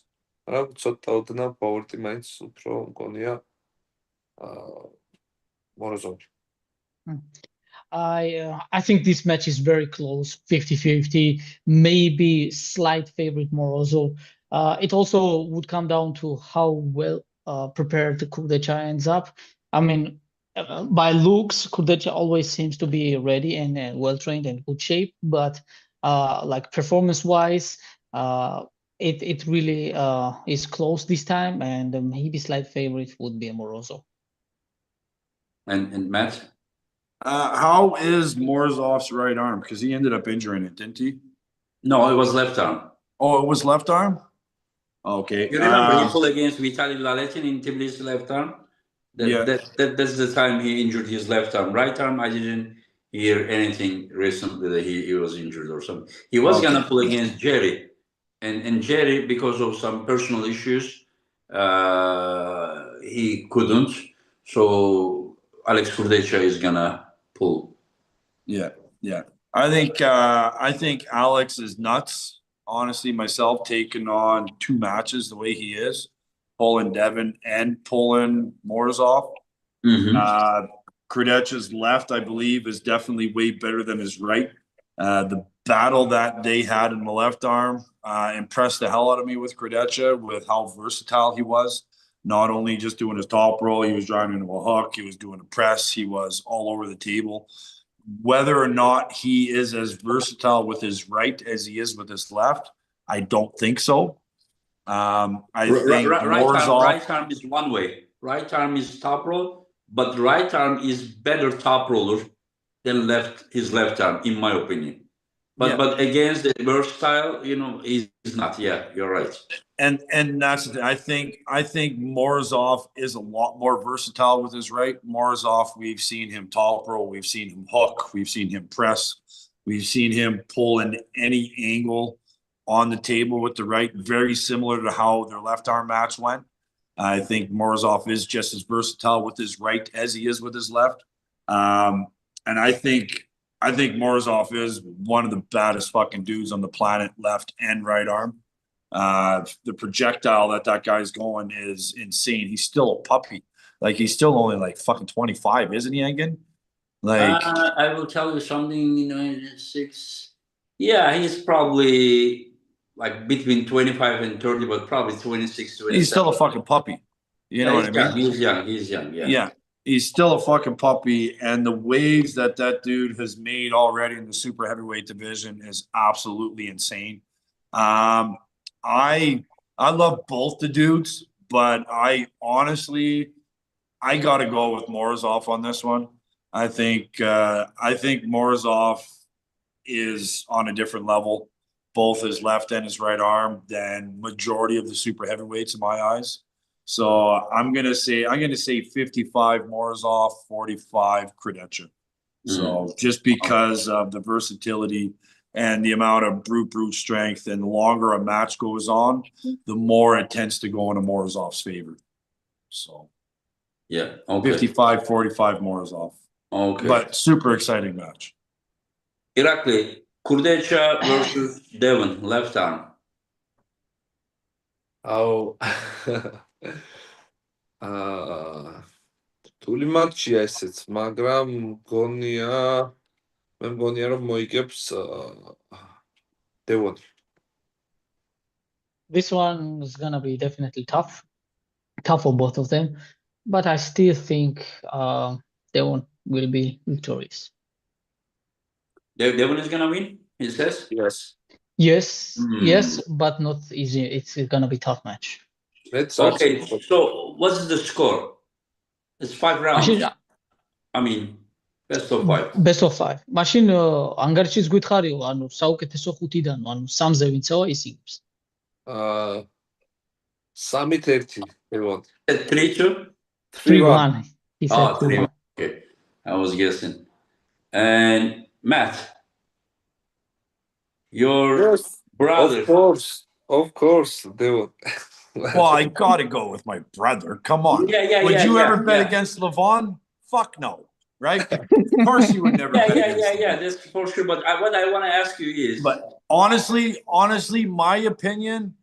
[SPEAKER 4] მაგრამ ცოტა ოდნავ ფავორიტი მაინც უფრო მგონია მოროზოვი.
[SPEAKER 5] I think this match is very close, 50-50, maybe slight favorite Morozov. It also would come down to how well prepared the Kurdecha ends up. I mean, by looks, Kurdecha always seems to be ready and well-trained and good shape, but like performance-wise, it really is close this time, and maybe slight favorite would be Morozov.
[SPEAKER 1] And Matt?
[SPEAKER 2] How is Morozov's right arm? Because he ended up injuring it, didn't he?
[SPEAKER 1] No, it was left arm.
[SPEAKER 2] Oh, it was left arm? Okay.
[SPEAKER 1] You remember he pulled against Vitaly Laletin in Tbilisi left arm? That's the time he injured his left arm. Right arm, I didn't hear anything recently that he was injured or something. He was gonna pull against Jerry, and Jerry, because of some personal issues, he couldn't. So Alex Kurdecha is gonna pull.
[SPEAKER 2] Yeah. I think Alex is nuts. Honestly, myself taking on 2 matches the way he is, pulling Devin and pulling Morozov. Kurdecha's left, I believe, is definitely way better than his right. The battle that they had in the left arm impressed the hell out of me with Kurdecha, with how versatile he was. Not only just doing his top roll, he was driving into a hook, he was doing a press, he was all over the table. Whether or not he is as versatile with his right as he is with his left, I don't think so. I think
[SPEAKER 1] right arm is one way. Right arm is top roll, but right arm is better top roller than his left arm, in my opinion. But against the versatile, he's not. Yeah, you're right.
[SPEAKER 2] And that's the thing. I think Morozov is a lot more versatile with his right. Morozov, we've seen him top roll, we've seen him hook, we've seen him press, we've seen him pull in any angle on the table with the right, very similar to how their left arm match went. I think Morozov is just as versatile with his right as he is with his left. And I think Morozov is one of the baddest fucking dudes on the planet, left and right arm. The projectile that guy's going is insane. He's still a puppy. Like, he's still only like fucking 25, isn't he, Engin? Like,
[SPEAKER 1] I will tell you something, 6. Yeah, he's probably like between 25 and 30, but probably 26, 27.
[SPEAKER 2] He's still a fucking puppy. You know what I mean?
[SPEAKER 1] He's young.
[SPEAKER 2] Yeah. He's still a fucking puppy, and the waves that dude has made already in the super heavyweight division is absolutely insane. I love both the dudes, but I honestly gotta go with Morozov on this one. I think Morozov is on a different level, both his left and his right arm, than majority of the super heavyweights in my eyes. So I'm gonna say 55 Morozov, 45 Kurdecha. So just because of the versatility and the amount of brute strength, and the longer a match goes on, the more it tends to go into Morozov's favor. So 55-45 Morozov.
[SPEAKER 1] Okay.
[SPEAKER 2] But super exciting match.
[SPEAKER 1] Irakli, Kurdecha versus Devin, left arm.
[SPEAKER 4] რთული მატჩია ესეც, მაგრამ მე მგონია რომ მოიგებს Devin.
[SPEAKER 5] This one is gonna be definitely tough for both of them, but I still think Devin will be victorious.
[SPEAKER 1] Devin is gonna win, he says?
[SPEAKER 5] Yes, but not easy. It's gonna be a tough match.
[SPEAKER 1] Okay, so what's the score? It's 5 rounds. I mean, best of 5.
[SPEAKER 5] Best of 5. მაშინ ანგარიშის გვითხარიო, ანუ საუკეთესო 5-დან, ანუ 3-ზე ვინცევა ის იგებს.
[SPEAKER 4] 3-1 Devin.
[SPEAKER 1] 3-2?
[SPEAKER 5] 3-1. He said 3-1.
[SPEAKER 1] Okay, I was guessing. And Matt, your brother.
[SPEAKER 4] Of course, Devin.
[SPEAKER 2] Well, I gotta go with my brother. Come on. Would you ever bet against Levon? Fuck no. Right? Of course you would never bet against Levon.
[SPEAKER 1] That's for sure. But what I want to ask you is...
[SPEAKER 2] But honestly, my opinion,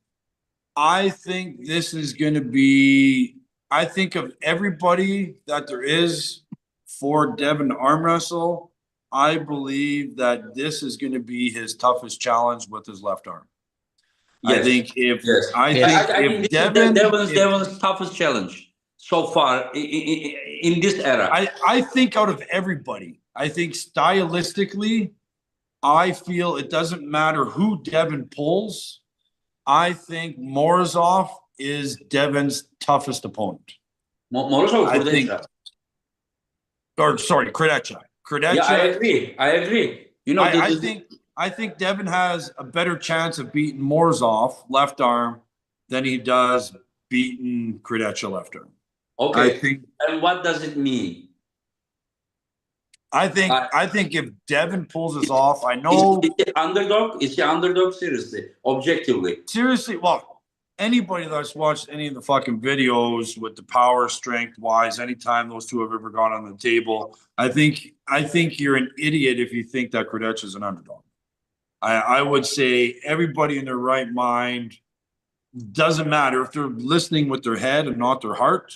[SPEAKER 2] I think this is going to be... I think of everybody that there is for Devin to arm wrestle, I believe that this is going to be his toughest challenge with his left arm.
[SPEAKER 1] Yes.
[SPEAKER 2] I think if
[SPEAKER 1] Devin's toughest challenge so far in this era.
[SPEAKER 2] I think out of everybody, I think stylistically, I feel it doesn't matter who Devin pulls. I think Morozov is Devin's toughest opponent.
[SPEAKER 1] Morozov or Kurdecha?
[SPEAKER 2] Kurdecha. Kurdecha.
[SPEAKER 1] Yeah, I agree. You know,
[SPEAKER 2] I think Devin has a better chance of beating Morozov left arm than he does beating Kurdecha left arm.
[SPEAKER 1] Okay. And what does it mean?
[SPEAKER 2] I think if Devin pulls this off, I know.
[SPEAKER 1] Is he underdog? Is he underdog? Seriously, objectively.
[SPEAKER 2] Seriously, well, anybody that's watched any of the fucking videos with the power strength wise, anytime those two have ever gone on the table, I think you're an idiot if you think that Kurdecha is an underdog. I would say everybody in their right mind, doesn't matter if they're listening with their head and not their heart.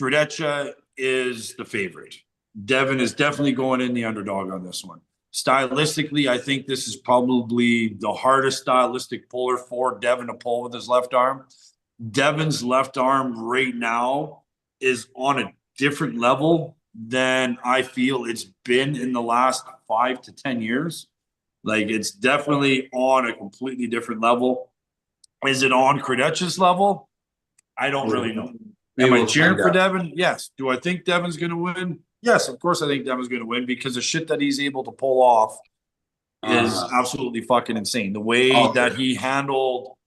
[SPEAKER 2] Kurdecha is the favorite. Devin is definitely going in the underdog on this one. Stylistically, I think this is probably the hardest stylistic puller for Devin to pull with his left arm. Devin's left arm right now is on a different level than I feel it's been in the last 5 to 10 years. Like, it's definitely on a completely different level. Is it on Kurdecha's level? I don't really know. Am I cheering for Devin? Yes. Do I think Devin's going to win? Yes, of course I think Devin's going to win, because the shit that he's able to pull off is absolutely fucking insane. The way that he handled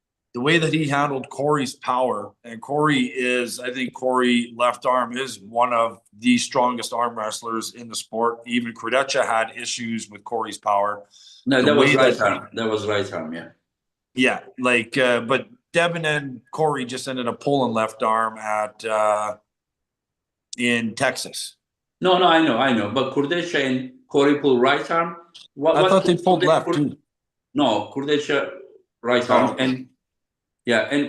[SPEAKER 2] Corey's power, and I think Corey left arm is one of the strongest arm wrestlers in the sport. Even Kurdecha had issues with Corey's power.
[SPEAKER 1] No, that was right arm. That was right arm, yeah.
[SPEAKER 2] Yeah, like, but Devin and Corey just ended up pulling left arm in Texas.
[SPEAKER 1] No, I know. But Kurdecha and Corey pull right arm.
[SPEAKER 2] I thought they pulled left too.
[SPEAKER 1] No, Kurdecha right arm. And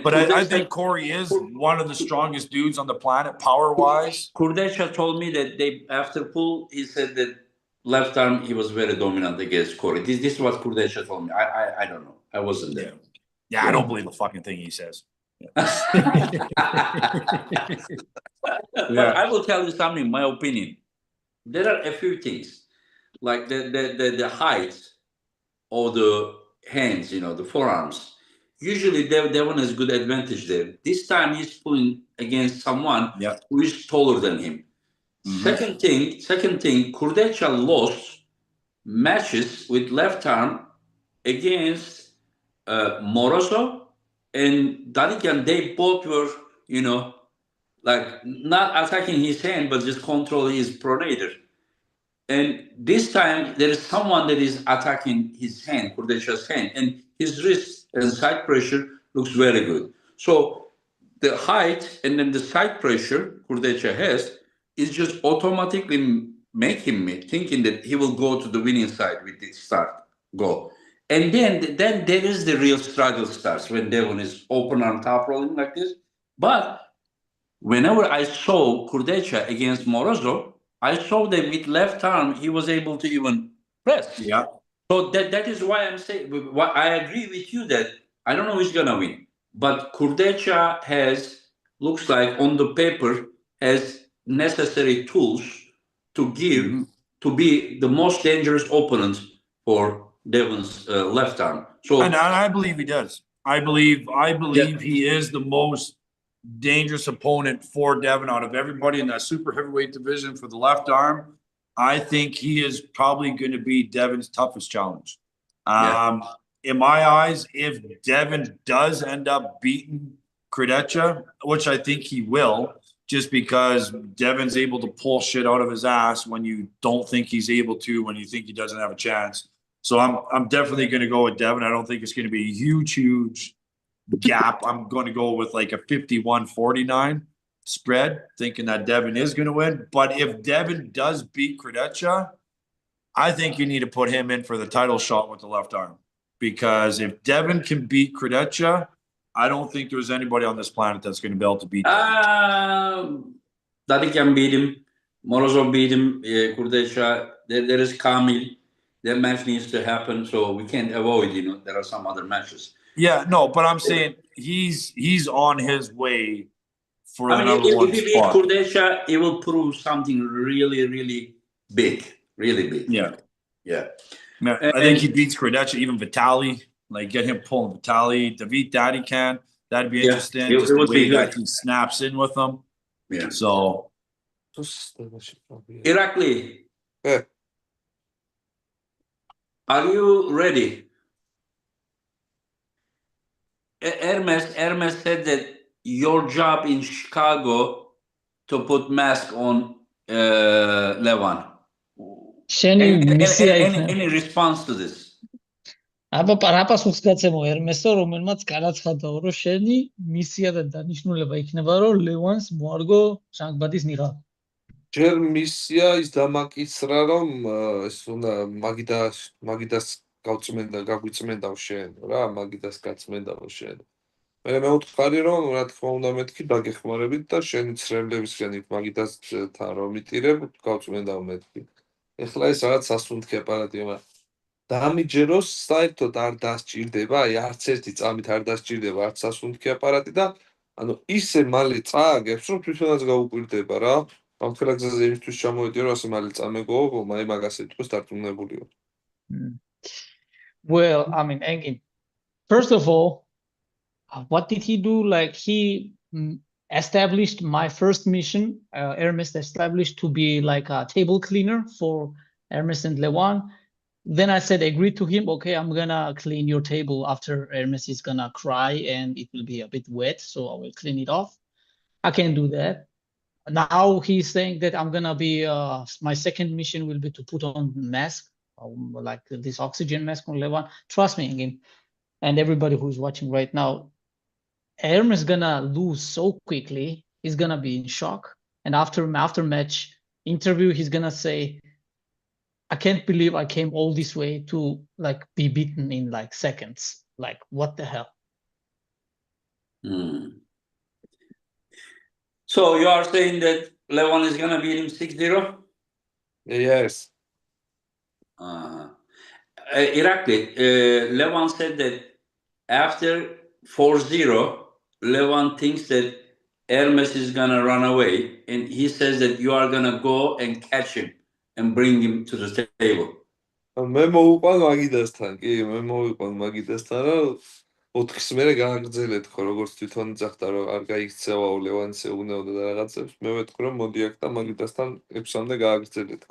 [SPEAKER 2] but I think Corey is one of the strongest dudes on the planet, power wise.
[SPEAKER 1] Kurdecha told me that after pull, he said that left arm he was very dominant against Corey. This is what Kurdecha told me. I don't know. I wasn't there.
[SPEAKER 2] Yeah, I don't believe a fucking thing he says.
[SPEAKER 1] But I will tell you something, in my opinion. There are a few things, like the height of the hands, the forearms. Usually Devin has good advantage there. This time he's pulling against someone who is taller than him. Mm-hmm. Second thing, Kurdecha lost matches with left arm against Morozov and Dadikan. They both were, like, not attacking his hand, but just controlling his pronator. And this time, there is someone that is attacking his hand, Kurdecha's hand, and his wrist and side pressure looks very good. So the height and then the side pressure Kurdecha has is just automatically making me thinking that he will go to the winning side with the go. And then there is the real struggle starts when Devin is open arm top rolling like this. But whenever I saw Kurdecha against Morozov, I saw that with left arm he was able to even press.
[SPEAKER 2] Yeah.
[SPEAKER 1] So that is why I'm saying, I agree with you that I don't know who's gonna win, but Kurdecha looks like on the paper has necessary tools to give to be the most dangerous opponent for Devin's left arm. So
[SPEAKER 2] and I believe he does. I believe he is the most dangerous opponent for Devin out of everybody in that super heavyweight division for the left arm. I think he is probably going to be Devin's toughest challenge. In my eyes, if Devin does end up beating Kurdecha, which I think he will, just because Devin's able to pull shit out of his ass when you don't think he's able to, when you think he doesn't have a chance. So I'm definitely going to go with Devin. I don't think it's going to be a huge gap. I'm going to go with like a 51-49 spread, thinking that Devin is going to win. But if Devin does beat Kurdecha, I think you need to put him in for the title shot with the left arm. Because if Devin can beat Kurdecha, I don't think there's anybody on this planet that's going to be able to beat him.
[SPEAKER 1] Daddy can beat him. Morozov beat him. Kurdecha. There is Kamil. That match needs to happen, so we can't avoid. There are some other matches.
[SPEAKER 2] Yeah, no, but I'm saying he's on his way for the number one spot.
[SPEAKER 1] If he beats Kurdecha, it will prove something really, really big. Really big.
[SPEAKER 2] Yeah. I think he beats Kurdecha, even Vitali. Like, get him pulling Vitali. David Daddy can. That'd be interesting. Just the way that he snaps in with them.
[SPEAKER 1] Yeah.
[SPEAKER 2] So.
[SPEAKER 1] Irakli,
[SPEAKER 4] Yeah.
[SPEAKER 1] Are you ready? Hermes said that your job in Chicago to put mask on Lewan.
[SPEAKER 5] შენი მისია იქნება.
[SPEAKER 1] Any response to this?
[SPEAKER 5] აბა პარაპასუხს გაცემო ერმესო, რომელმაც განაცხადა, რომ შენი მისია და დანიშნულება იქნება, რომ ლევანს მოარგო ჟანგბადის ნიღაბი.
[SPEAKER 4] ჯერ მისია ის დამაკისრა, რომ ეს უნდა მაგიდას გაგვიწმენდაო შენ რა, მაგიდას გაწმენდაო შენ. მე მევთხარი, რომ რა თქმა უნდა მეთქი დაგეხმარებით და შენი ცრემლებისგან იქ მაგიდას თან რომ იტირებ, გავწმენდაო მეთქი. ეხლა ეს რაღაც სასუნთქი აპარატია, მაგრამ დამიჯეროს საერთოდ არ დასჭირდება, აი არც ერთი წამით არ დასჭირდება, არც სასუნთქი აპარატი და ანუ ისე მალე წააგებს, რომ თვითონაც გაუკვირდება რა. ამ თქვენ გზაზე იმისთვის ჩამოვიდი, რომ ასე მალე წამეგო, მაი მაგას ეთქოს დარწმუნებულიო.
[SPEAKER 5] Well, I mean, Engin, first of all, what did he do? Like he established my first mission. Hermes established to be like a table cleaner for Hermes and Lewan. Then I said, agreed to him. Okay, I'm gonna clean your table after Hermes is gonna cry and it will be a bit wet, so I will clean it off. I can do that. Now he's saying that I'm gonna be my second mission will be to put on mask, like this oxygen mask on Lewan. Trust me, again, and everybody who's watching right now, Hermes gonna lose so quickly. He's gonna be in shock, and after match interview, he's gonna say, I can't believe I came all this way to like be beaten in like seconds. Like, what the hell?
[SPEAKER 1] So you are saying that Lewan is gonna beat him 6-0?
[SPEAKER 4] Yes.
[SPEAKER 1] Irakli, Lewan said that after 4-0, Lewan thinks that Hermes is gonna run away, and he says that you are gonna go and catch him and bring him to the table.
[SPEAKER 4] მე მოვიყვან მაგიდასთან, კი, მე მოვიყვან მაგიდასთან, რომ 4-ის მერე გააგრძელეთ ხო, როგორც თვითონ ძახდა, რომ არ გაიქცევაო ლევანს ეუნეოდა და რაღაცებს, მე ვეთქვი, რომ მოდი აქ და მაგიდასთან 6-მდე გააგრძელეთ.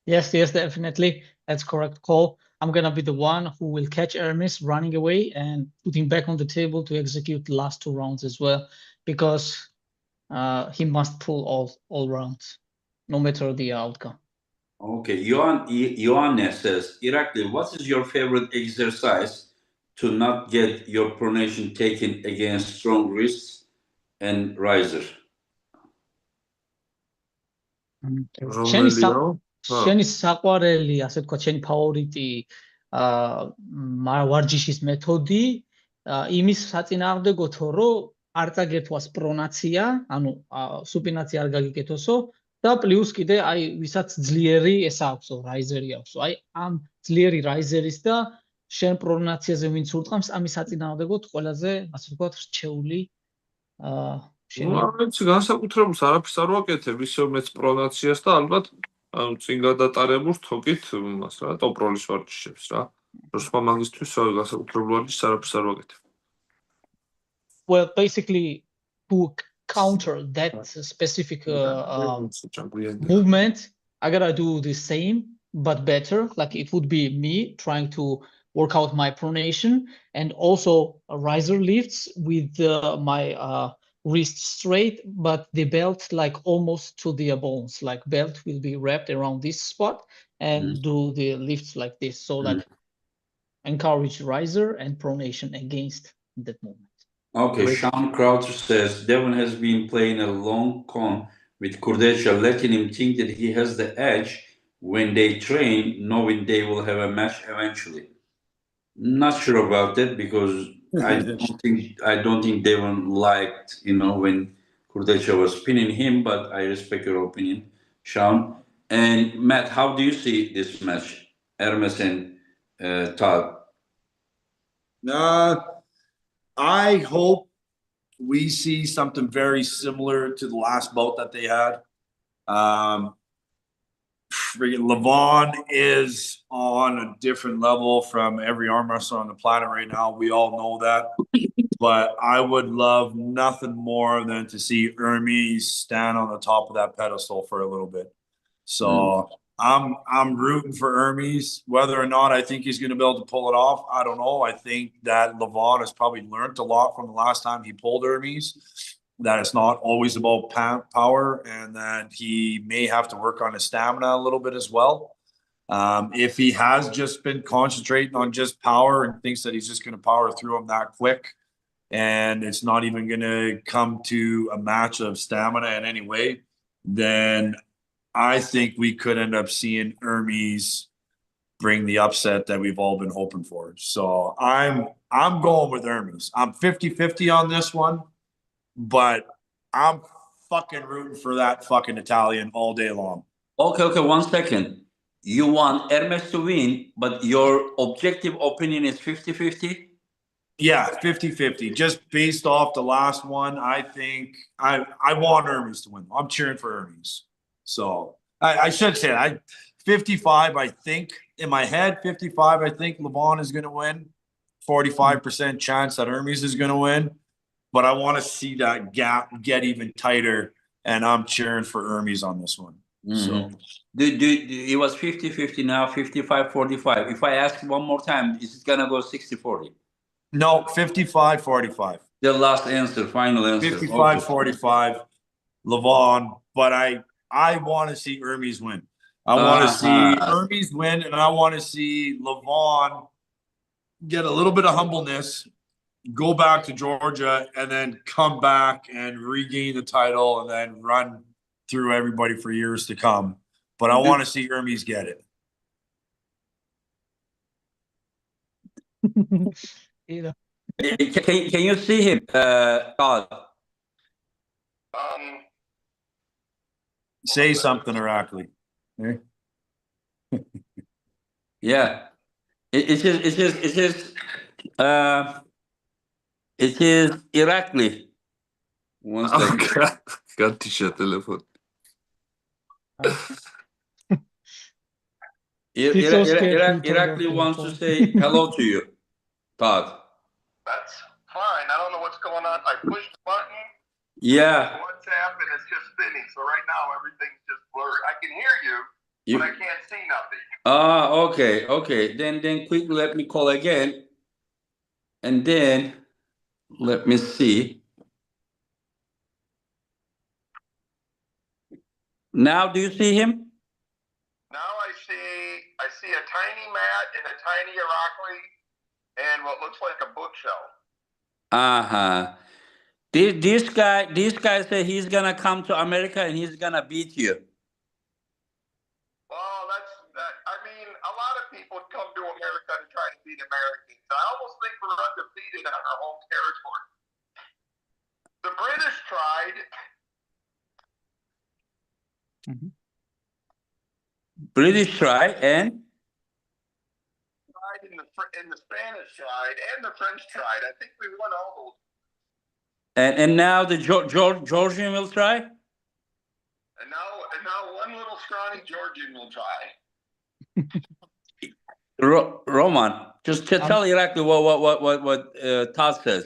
[SPEAKER 5] Yes, definitely. That's correct call. I'm gonna be the one who will catch Hermes running away and put him back on the table to execute the last 2 rounds as well, because he must pull all rounds, no matter the outcome.
[SPEAKER 1] Okay, Ioanne says, Irakli, what is your favorite exercise to not get your pronation taken against strong wrists and riser?
[SPEAKER 5] შენი საყვარელი, ასე თქვა, შენი ფავორიტი ვარჯიშის მეთოდი იმის საწინააღმდეგოთო, რომ არ წაგერთვას პრონაცია, ანუ სუპინაცია არ გაგიკეთოსო და პლუს კიდე აი ვისაც ძლიერი ეს აქვსო, რაიზერი აქვსო. აი ამ ძლიერი რაიზერის და შენ პრონაციაზე ვინც ურტყამს, ამის საწინააღმდეგოდ ყველაზე, ასე ვთქვათ, რჩეული
[SPEAKER 4] შენი განსაკუთრებულს არაფერს არ ვაკეთებ, ისევ მეც პრონაციას და ალბათ წინ გადატარებულ თოკით მას რა, ტოპ-როლის ვარჯიშებს რა. რომ სხვა მაგისთვის განსაკუთრებულ ვარჯიშს არაფერს არ ვაკეთებ.
[SPEAKER 5] Well, basically, to counter that specific movement, I gotta do the same, but better. Like it would be me trying to work out my pronation and also riser lifts with my wrist straight, but the belt like almost to the bones. Like belt will be wrapped around this spot and do the lifts like this. So like encourage riser and pronation against that movement.
[SPEAKER 1] Okay, Sean Croucher says Devin has been playing a long con with Corda, letting him think that he has the edge when they train, knowing they will have a match eventually. Not sure about that because I don't think Devin liked, when Corda was pinning him, but I respect your opinion, Sean. And Matt, how do you see this match, Hermes and Todd?
[SPEAKER 2] I hope we see something very similar to the last bout that they had. Lewan is on a different level from every arm wrestler on the planet right now. We all know that. But I would love nothing more than to see Hermes stand on the top of that pedestal for a little bit. So I'm rooting for Hermes. Whether or not I think he's going to be able to pull it off, I don't know. I think that Lewan has probably learned a lot from the last time he pulled Hermes, that it's not always about power, and that he may have to work on his stamina a little bit as well. If he has just been concentrating on just power and thinks that he's just going to power through him that quick, and it's not even going to come to a match of stamina in any way, then I think we could end up seeing Hermes bring the upset that we've all been hoping for. So I'm going with Hermes. I'm 50-50 on this one, but I'm fucking rooting for that fucking Italian all day long.
[SPEAKER 1] Okay, 1 second. You want Hermes to win, but your objective opinion is 50-50?
[SPEAKER 2] Yeah, 50-50. Just based off the last one, I think I want Hermes to win. I'm cheering for Hermes. So I should say that. 55, I think, in my head, 55, I think Lewan is going to win. 45% chance that Hermes is going to win. But I want to see that gap get even tighter, and I'm cheering for Hermes on this one. So
[SPEAKER 1] it was 50-50 now, 55-45. If I ask one more time, is it going to go 60-40?
[SPEAKER 2] No, 55-45.
[SPEAKER 1] The last answer, final answer.
[SPEAKER 2] 55-45, Lewan. But I want to see Hermes win. I want to see Hermes win, and I want to see Lewan get a little bit of humbleness, go back to Georgia, and then come back and regain the title and then run through everybody for years to come. But I want to see Hermes get it.
[SPEAKER 1] Can you see him, Todd?
[SPEAKER 2] Say something, Irakli.
[SPEAKER 1] Yeah. It is Irakli. One second.
[SPEAKER 4] Got t-shirt telephone.
[SPEAKER 1] Irakli wants to say hello to you, Todd.
[SPEAKER 6] That's fine. I don't know what's going on. I pushed the button.
[SPEAKER 1] Yeah.
[SPEAKER 6] WhatsApp, and it's just spinning. So right now everything's just blurry. I can hear you, but I can't see nothing.
[SPEAKER 1] Okay. Then quickly let me call again. And then let me see. Now do you see him?
[SPEAKER 6] Now I see a tiny mat and a tiny Irakli and what looks like a bookshelf.
[SPEAKER 1] This guy said he's gonna come to America and he's gonna beat you.
[SPEAKER 6] Well, I mean, a lot of people come to America to try to beat Americans. I almost think we're undefeated on our home territory. The British tried.
[SPEAKER 1] British tried and
[SPEAKER 6] in the Spanish tried and the French tried. I think we won all those.
[SPEAKER 1] And now the Georgian will try.
[SPEAKER 6] And now one little scrawny Georgian will try.
[SPEAKER 1] Roman, just tell Irakli what Todd says.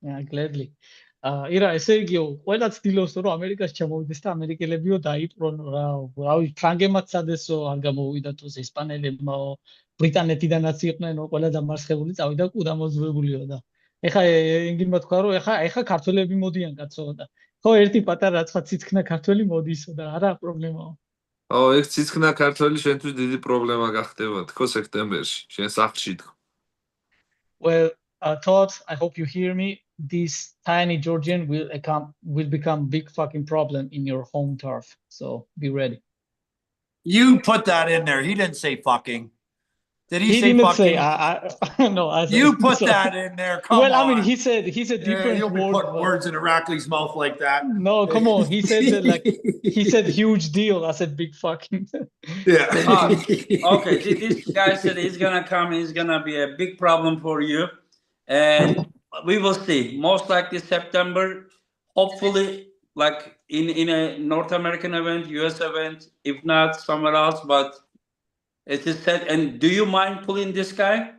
[SPEAKER 5] Yeah, gladly. ირა ესე იგიო, ყველა ცდილობს რომ ამერიკას ჩამოვიდეს და ამერიკელებიო დაიპყრონ რა. რავი, ფრანგებმაც სადესო არ გამოვიდათ ოს ესპანელებმაო, ბრიტანეთიდანაც იყვნენ, ყველა დამარცხებული წავიდა კუდამოძვრებულიო და ეხა ინგილმა თქვა რომ ეხა ქართველები მოდიან კაცო და ხო ერთი პატარა სხვა ციცქნა ქართველი მოდისო და არა პრობლემაა.
[SPEAKER 4] ეგ ციცქნა ქართველი შენთვის დიდი პრობლემა გახდება თქო სექტემბერში, შენ სახლში თქო.
[SPEAKER 5] Well, Todd, I hope you hear me. This tiny Georgian will become big fucking problem in your home turf. So be ready.
[SPEAKER 2] You put that in there. He didn't say fucking. Did he say
[SPEAKER 5] didn't
[SPEAKER 2] fucking?
[SPEAKER 5] Say. No, I said.
[SPEAKER 2] You put that in there. Come on.
[SPEAKER 5] Well, I mean, he said different
[SPEAKER 2] you'll be
[SPEAKER 5] word.
[SPEAKER 2] putting words in Irakli's mouth like that.
[SPEAKER 5] No, come on. He said he said huge deal. I said big fucking.
[SPEAKER 2] Yeah.
[SPEAKER 1] Okay. This guy said he's gonna come. He's gonna be a big problem for you, and we will see. Most likely September. Hopefully, like in a North American event, US event. If not, somewhere else. But it is said. And do you mind pulling this guy?
[SPEAKER 6] I'm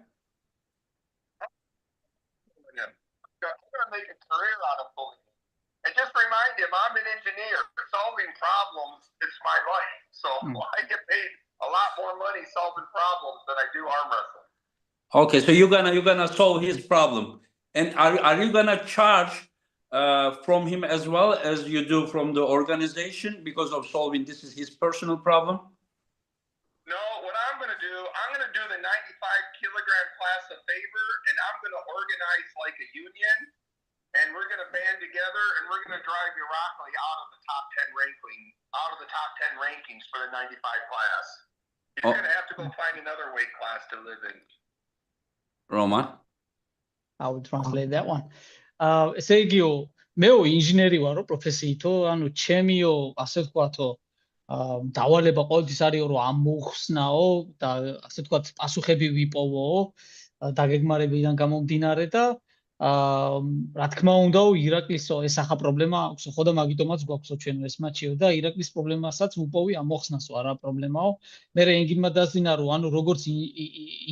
[SPEAKER 6] gonna make a career out of pulling him. And just remind him, I'm an engineer. Solving problems is my life. So I get paid a lot more money solving problems than I do arm wrestling.
[SPEAKER 1] Okay, so you're gonna solve his problem, and are you gonna charge from him as well as you do from the organization because of solving this is his personal problem?
[SPEAKER 6] No, what I'm gonna do, I'm gonna do the 95-kilogram class a favor, and I'm gonna organize like a union, and we're gonna band together, and we're gonna drive Irakli out of the top 10 rankings for the 95 class. He's gonna have to go find another weight class to live in.
[SPEAKER 1] Roman?
[SPEAKER 5] I will translate that one. ესე იგიო, მეო ინჟინერი ვარო პროფესიითო, ანუ ჩემიო, ასე ვთქვათო, დავალება ყოველთვის არისო, რომ ამოხსნაო და ასე ვთქვათ, პასუხები ვიპოვო დაგეგმარებიდან გამომდინარე და რა თქმა უნდა, ირაკლისო ეს ახა პრობლემა აქვს, ხო და მაგიტომაც გვაქვსო ჩვენ ეს მატჩიო და ირაკლის პრობლემასაც ვუპოვი ამოხსნასო, არა პრობლემაო. მე ენგინმა დასძინა, რომ ანუ როგორც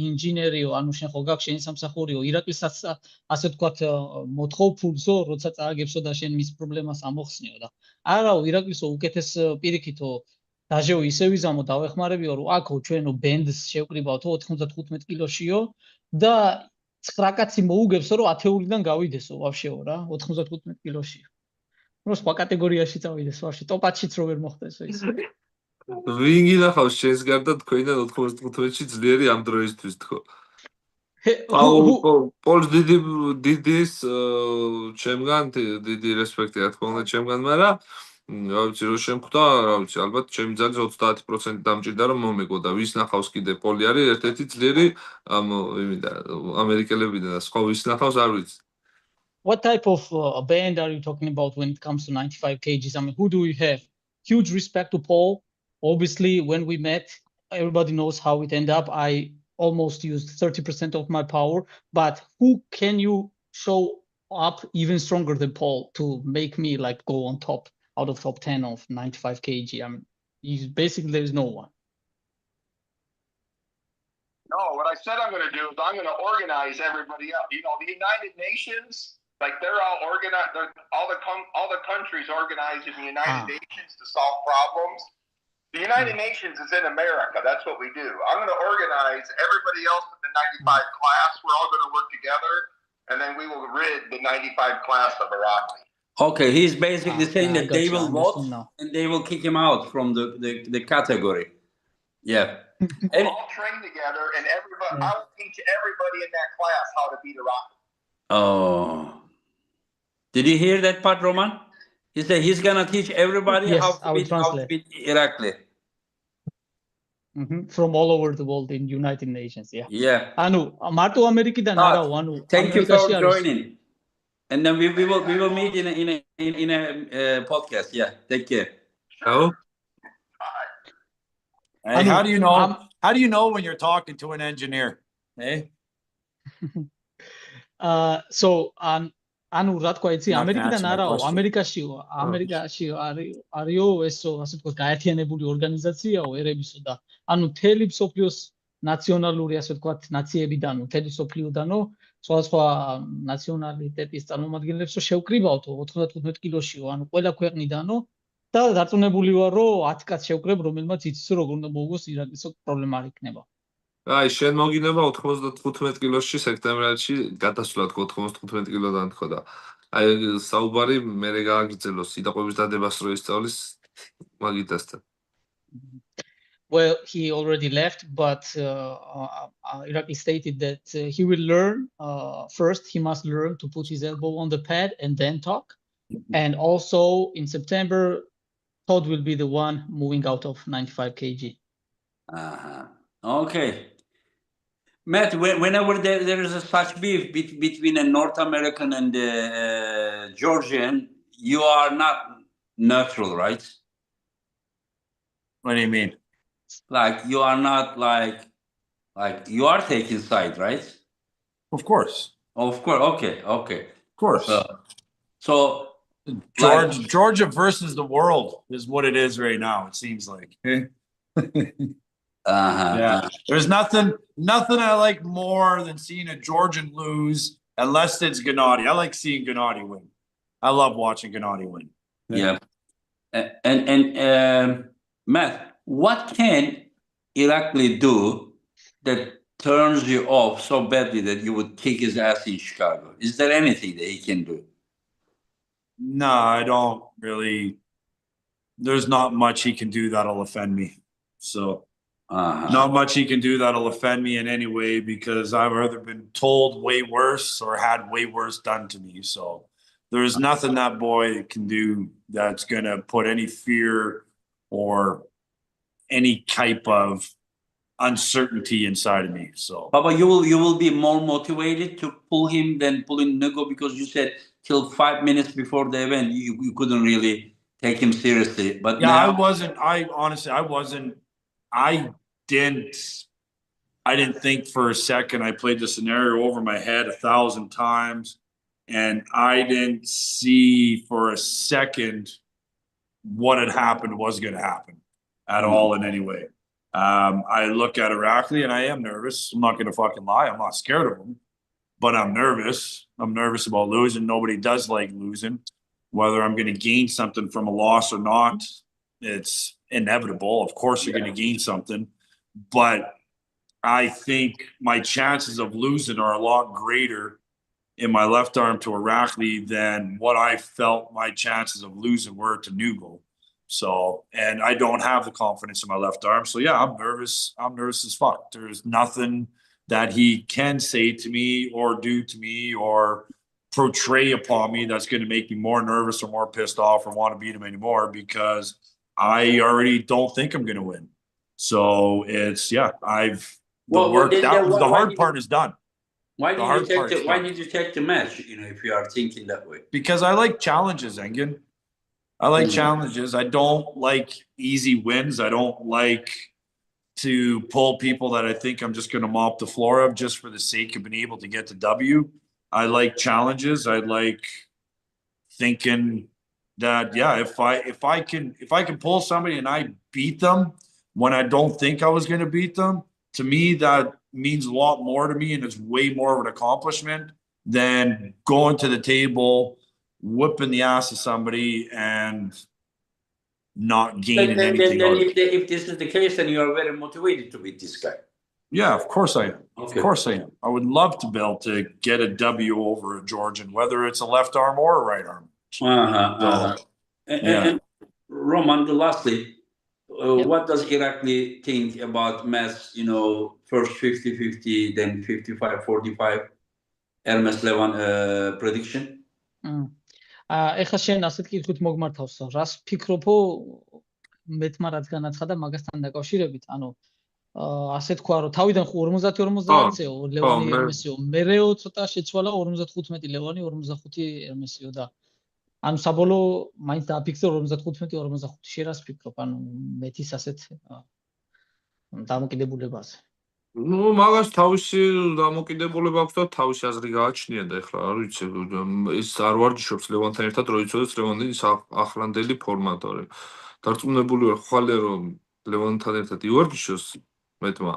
[SPEAKER 5] ინჟინერიო, ანუ შენ ხო გაქვს შენი სამსახურიო, ირაკლისაც ასე ვთქვათ, მოთხოვ ფულსო, როცა წააგებსო და შენ მის პრობლემას ამოხსნიო და არაო, ირაკლისო უკეთეს პირიქითო დაჟეო ისე ვიზამო დავეხმარებიო, რომ აქო ჩვენო ბენდს შევკრიბავთო 95 კილოშიო და 9 კაცი მოუგებსო, რომ 10-იდან გავიდესო ვაფშეო რა, 95 კილოში. რომ სხვა კატეგორიაში წავიდეს ვაფშე, ტოპ-10-შიც რო ვერ მოხდესო ის.
[SPEAKER 4] ვინ გინახავს შენს გარდა თქვენიდან 95-ში ძლიერი ამ დროისთვის თქო. პოლს დიდის ჩემგან დიდი რესპექტი რა თქმა უნდა ჩემგან, მაგრამ რა ვიცი რო შემხვდა, რა ვიცი, ალბათ ჩემი ძალის 30% დამჭირდა რომ მომეგო და ვის ნახავს კიდე პოლი არის ერთ-ერთი ძლიერი ამერიკელებიდან და სხვა ვის ნახავს არ ვიცი.
[SPEAKER 5] What type of band are you talking about when it comes to 95 kgs? I mean, who do you have? Huge respect to Paul. Obviously, when we met, everybody knows how it ended up. I almost used 30% of my power, but who can you show up even stronger than Paul to make me like go on top? Out of top 10 of 95 kg. I mean, basically there's no one.
[SPEAKER 6] No, what I said I'm going to do is I'm going to organize everybody up. You know, the United Nations, like they're all organized. All the countries organized in the United Nations to solve problems. The United Nations is in America. That's what we do. I'm going to organize everybody else in the 95 class. We're all going to work together, and then we will rid the 95 class of Irakli.
[SPEAKER 1] Okay, he's basically saying that they will vote and they will kick him out from the category. Yeah.
[SPEAKER 6] We'll all train together, and everybody. I will teach everybody in that class how to beat Irakli.
[SPEAKER 1] Oh. Did you hear that part, Roman? He said he's gonna teach everybody how to beat Irakli.
[SPEAKER 5] From all over the world in United Nations, yeah.
[SPEAKER 1] Yeah.
[SPEAKER 5] Anu, Marto American
[SPEAKER 1] Thank you for joining. And then we will meet in a podcast. Yeah, take care.
[SPEAKER 4] Oh.
[SPEAKER 2] Hey, how do you know? How do you know when you're talking to an engineer? Hey.
[SPEAKER 5] So anu რა თქვა იცი ამერიკიდან არაო ამერიკაში არისო ესო ასე თქვა გაერთიანებული ორგანიზაციაო ერებისო და ანუ მთელი მსოფლიოს ნაციონალური ასე თქვა ნაციებიდანო მთელი მსოფლიოდანო სხვა ნაციონალიტეტის წარმომადგენლებსო შევკრიბავთო 95 კილოშიო ანუ ყველა ქვეყნიდანო და დარწმუნებული ვარ რომ 10 კაც შევკრებ რომელმაც იცის რომ როგორ უნდა მოუგოს ირაკლის პრობლემა არ იქნება.
[SPEAKER 4] აი შენ მოგინება 95 კილოში სექტემბერში გადასვლად 95 კილოდან თქო და აი საუბარი მე გააგრძელოს სიტყვების დადებას რო ისწავლის მაგიტასთან.
[SPEAKER 5] Well, he already left, but Irakli stated that he will learn. First, he must learn to put his elbow on the pad and then talk. And also in September, Todd will be the one moving out of 95 kg.
[SPEAKER 1] Okay. Matt, whenever there is such beef between a North American and a Georgian, you are not neutral, right?
[SPEAKER 2] What do you mean?
[SPEAKER 1] Like you are not like you are taking side, right?
[SPEAKER 2] Of course.
[SPEAKER 1] Of course. Okay.
[SPEAKER 2] Of course.
[SPEAKER 1] So
[SPEAKER 2] Georgia versus the world is what it is right now. It seems like. Yeah. There's nothing I like more than seeing a Georgian lose, unless it's Gennady. I like seeing Gennady win. I love watching Gennady win.
[SPEAKER 1] Yeah. Matt, what can Irakli do that turns you off so badly that you would kick his ass in Chicago? Is there anything that he can do?
[SPEAKER 2] No, I don't really. There's not much he can do that'll offend me. So, not much he can do that'll offend me in any way because I've either been told way worse or had way worse done to me. So, there's nothing that boy can do that's going to put any fear or any type of uncertainty inside of me. So,
[SPEAKER 1] Baba, you will be more motivated to pull him than pulling Nugo because you said till 5 minutes before the event you couldn't really take him seriously. But
[SPEAKER 2] yeah,
[SPEAKER 1] now,
[SPEAKER 2] I honestly, I didn't think for a second. I played the scenario over my head 1,000 times, and I didn't see for a second what had happened was going to happen at all in any way. I look at Irakli and I am nervous. I'm not going to fucking lie. I'm not scared of him, but I'm nervous. I'm nervous about losing. Nobody does like losing. Whether I'm going to gain something from a loss or not, it's inevitable. Of course, you're going to gain something, but I think my chances of losing are a lot greater in my left arm to Irakli than what I felt my chances of losing were to Nugo. So, and I don't have the confidence in my left arm. So yeah, I'm nervous. I'm nervous as fuck. There's nothing that he can say to me or do to me or portray upon me that's going to make me more nervous or more pissed off or want to beat him anymore because I already don't think I'm going to win. So it's, yeah, the hard part is done.
[SPEAKER 1] Why did you take the match, if you are thinking that way?
[SPEAKER 2] Because I like challenges, Engin. I like challenges. I don't like easy wins. I don't like to pull people that I think I'm just going to mop the floor of just for the sake of being able to get the W. I like challenges. I like thinking that, yeah, if I can pull somebody and I beat them when I don't think I was going to beat them, to me, that means a lot more to me and it's way more of an accomplishment than going to the table, whipping the ass of somebody and not gaining anything.
[SPEAKER 1] If this is the case, then you are very motivated to beat this guy.
[SPEAKER 2] Yeah, of course I am. Okay. Of course I am. I would love to be able to get a W over a Georgian, whether it's a left arm or a right arm.
[SPEAKER 1] And Roman, lastly, what does Irakli think about Matt's, first 50-50, then 55-45, Hermes Lewan prediction?
[SPEAKER 5] ეხლა შენ ასეთ კითხვით მოგმართავს, რას ფიქრობო მეთმა რაც განაცხადა მაგასთან დაკავშირებით, ანუ ასე თქვა, რომ თავიდან 50-50-ეო ლევანი ერმესიო, მერეო ცოტა შეცვალა 55 ლევანი 45 ერმესიო და ანუ საბოლოო მაინც დააფიქსე 55-45. შენ რას ფიქრობ, ანუ მეთის ასეთ დამოკიდებულებაზე?
[SPEAKER 4] Ну, მაგას თავისი დამოკიდებულება აქვს და თავისი აზრი გააჩნია და ეხლა არ ვიცი, ის არ ვარჯიშობს ლევანთან ერთად, რომ იცოდეს ლევანის ახლანდელი ფორმატორი. დარწმუნებული ვარ ხვალე რომ ლევანთან ერთად ივარჯიშოს მეთმა.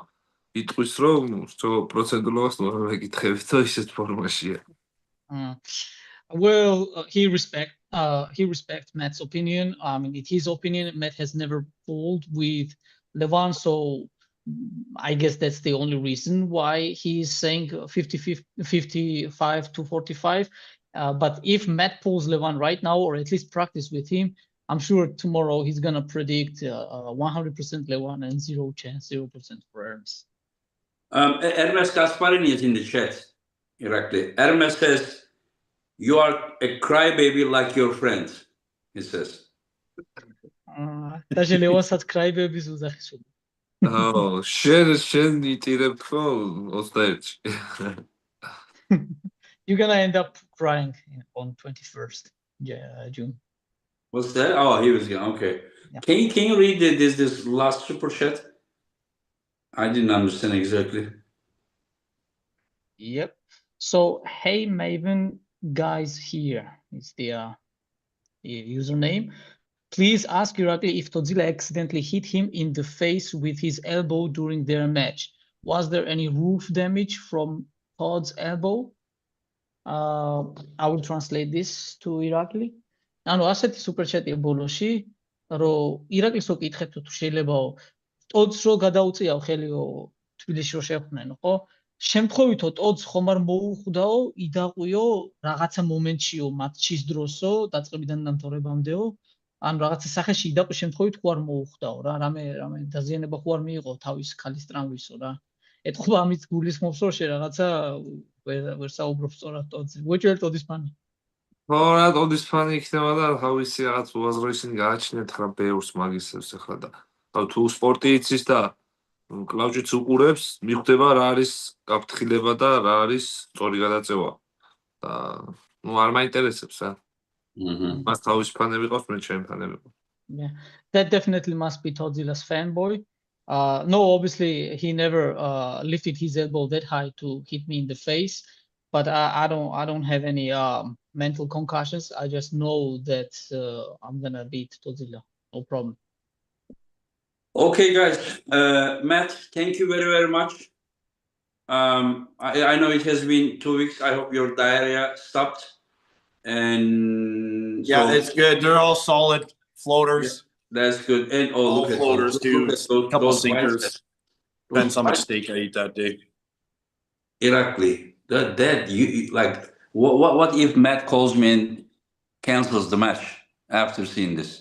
[SPEAKER 4] იტყვის რომ პროცედურას მეკითხებით და ისეთ ფორმაშია.
[SPEAKER 5] Well, he respects Matt's opinion. I mean, it's his opinion. Matt has never pulled with Lewan, so I guess that's the only reason why he's saying 55-45. But if Matt pulls Lewan right now, or at least practice with him, I'm sure tomorrow he's gonna predict 100% Lewan and 0% for Hermes.
[SPEAKER 1] Hermes Gasparini is in the chat, Irakli. Hermes says, "You are a crybaby like your friends," he says.
[SPEAKER 5] Даже Lewan's crybabies uzakhishu.
[SPEAKER 4] Oh, შენ იტირებ ხო 21-ში.
[SPEAKER 5] You're gonna end up crying on 21st June.
[SPEAKER 1] What's that? Oh, he was going. Okay. Yeah. Can you read this last super chat? I didn't understand exactly.
[SPEAKER 5] Yep. So, hey Maven guys, here is the username. Please ask Irakli if Todzila accidentally hit him in the face with his elbow during their match. Was there any roof damage from Todd's elbow? I will translate this to Irakli. ანუ ასეთი სუპერ ჩატია ბოლოში, რომ ირაკლის რო კითხეთ თუ შეიძლებაო ტოდს რო გადაუწიავ ხელიო თბილისში რო შეხვდნენ, ხო? შემთხვევითო ტოდს ხომ არ მოუხვდაო, იდაყვიო რაღაცა მომენტშიო მატჩის დროსო, დაწყებიდან დამთავრებამდეო, ან რაღაცა სახეში იდაყვი შემთხვევით ხო არ მოუხვდაო რა, რამე დაზიანება ხო არ მიიღო თავის ქალის ტრამვისო რა. ეთქვა ამით გულისხმობს რომ შე რაღაცა ვერ საუბრობ სწორად ტოდზე. უეჭველი ტოდის ფანი.
[SPEAKER 4] ხო რა ტოდის ფანი იქნება და თავისი რაღაც უაზროისინი გააჩნიათ რა ბევრს მაგისებს ახლა და თუ სპორტი იცის და კლავჭიც უყურებს, მიხვდება რა არის გაფრთხილება და რა არის სწორი გადაწევა. და ნუ არ მაინტერესებს რა. მას თავის ფანები ყავს, მე ჩემი ფანები ყავს.
[SPEAKER 5] Yeah, that definitely must be Todzila's fanboy. No, obviously he never lifted his elbow that high to hit me in the face, but I don't have any mental concussions. I just know that I'm gonna beat Todzila, no problem.
[SPEAKER 1] Okay, guys. Matt, thank you very, very much. I know it has been 2 weeks. I hope your diarrhea stopped. And
[SPEAKER 2] yeah, it's good. They're all solid floaters.
[SPEAKER 1] Yeah, that's good. And
[SPEAKER 2] all
[SPEAKER 1] look
[SPEAKER 2] floaters too. A couple sinkers. Depends how much steak I eat that day.
[SPEAKER 1] Irakli, that you like. What if Matt calls me and cancels the match after seeing this?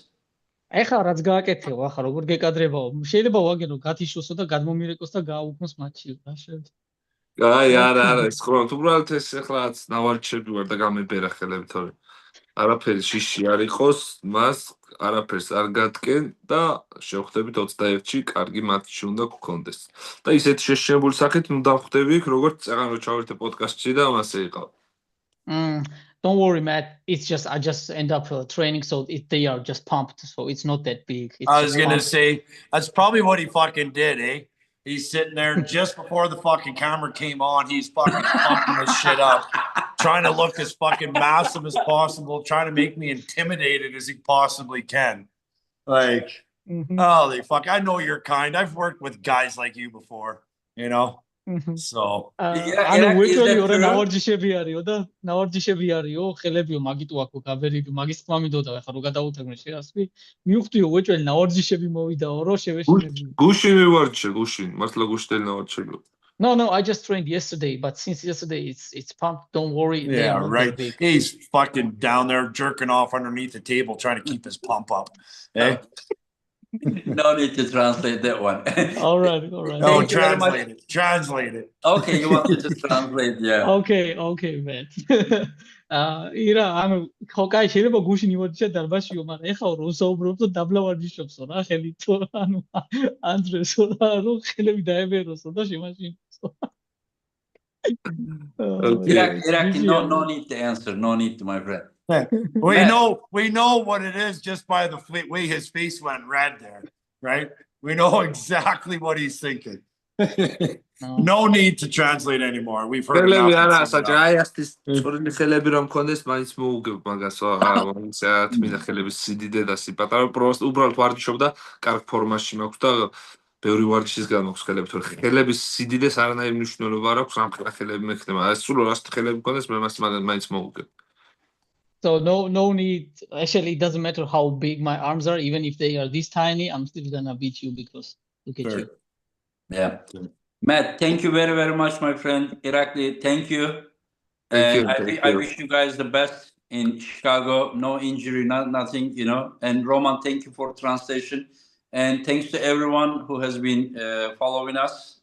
[SPEAKER 5] ეხლა რაც გააკეთეო, ახლა როგორ გეკადრებაო? შეიძლება ვაგენო გათიშოსო და გადმომირეკოს და გააუქმოს მატჩი რა შეიძლება.
[SPEAKER 4] არა, ეს ხო, უბრალოდ ეს ეხლაც ნავარჩები ვარ და გამებერა ხელები თორე. არაფერი შიში არ იყოს, მას არაფერს არ გატკენ და შევხვდებით 21-ში, კარგი მატჩი უნდა გქონდეს. და ისეთ შეშინებული სახით ნუ დავხვდები იქ, როგორც წეგან რო ჩავერთე პოდკასტში და მასე იყავ.
[SPEAKER 5] Don't worry, Matt. It's just I just end up training, so they are just pumped, so it's not that big.
[SPEAKER 2] I was gonna say that's probably what he fucking did, eh? He's sitting there just before the fucking camera came on. He's fucking pumping this shit up, trying to look as fucking massive as possible, trying to make me intimidated as he possibly can. Like, holy fuck! I know you're kind. I've worked with guys like you before, you know. So
[SPEAKER 5] ანუ უეჭველი ორა ნავარჯიშები არისო და ნავარჯიშები არისო, ხელებიო მაგიტო აქო გაბერიბი, მაგის თქმა მინდოდა ახლა რო გადავუთრებინე შეასვი, მივხვდიო უეჭველი ნავარჯიშები მოვიდაო, რო შევეშინები.
[SPEAKER 4] გუშინ მივარჯიშე, გუშინ, მართლა გუშინელი ნავარჯიშები.
[SPEAKER 5] No, I just trained yesterday, but since yesterday it's pumped, don't worry.
[SPEAKER 2] Yeah, right. He's fucking down there jerking off underneath the table trying to keep his pump up. Eh?
[SPEAKER 1] No need to translate that one.
[SPEAKER 5] All right.
[SPEAKER 2] No, translate it.
[SPEAKER 1] Okay, you want me to translate, yeah.
[SPEAKER 5] Okay, man. ირა, ანუ ხო კაი შეიძლება გუშინ იმოდიშა დარბაშიო, მაგრამ ეხლა რომ საუბრობ და დაბლავარჯიშობსო რა ხელით, ანუ ანდრესო რა, რომ ხელები დაებეროსო და შემაშინებსო.
[SPEAKER 1] Irakli, no need to answer, no need to, my friend.
[SPEAKER 2] We know what it is just by the way his face went red there, right? We know exactly what he's thinking. No need to translate anymore. We've heard enough.
[SPEAKER 4] არა, საჭაი ასtis წვრილი ხელები რომ მქონდეს, მაინც მოუგებ მაგასო, მაინც ათმინა ხელების სიდიდე და სიპატარა, უბრალოდ ვარჯიშობ და კარგ ფორმაში მაქვს და ბევრი ვარჯიშისგან მაქვს ხელები, თორე ხელების სიდიდეს არანაირი მნიშვნელობა არ აქვს, რამხელა ხელები მექნება. ეს სულ რასთ ხელები მქონდეს, მე მას მაინც მოუგებ.
[SPEAKER 5] So no need. Actually, it doesn't matter how big my arms are. Even if they are this tiny, I'm still gonna beat you because look at you.
[SPEAKER 1] Yeah. Matt, thank you very, very much, my friend. Irakli, thank you. I wish you guys the best in Chicago. No injury, nothing, you know. And Roman, thank you for translation. And thanks to everyone who has been following us.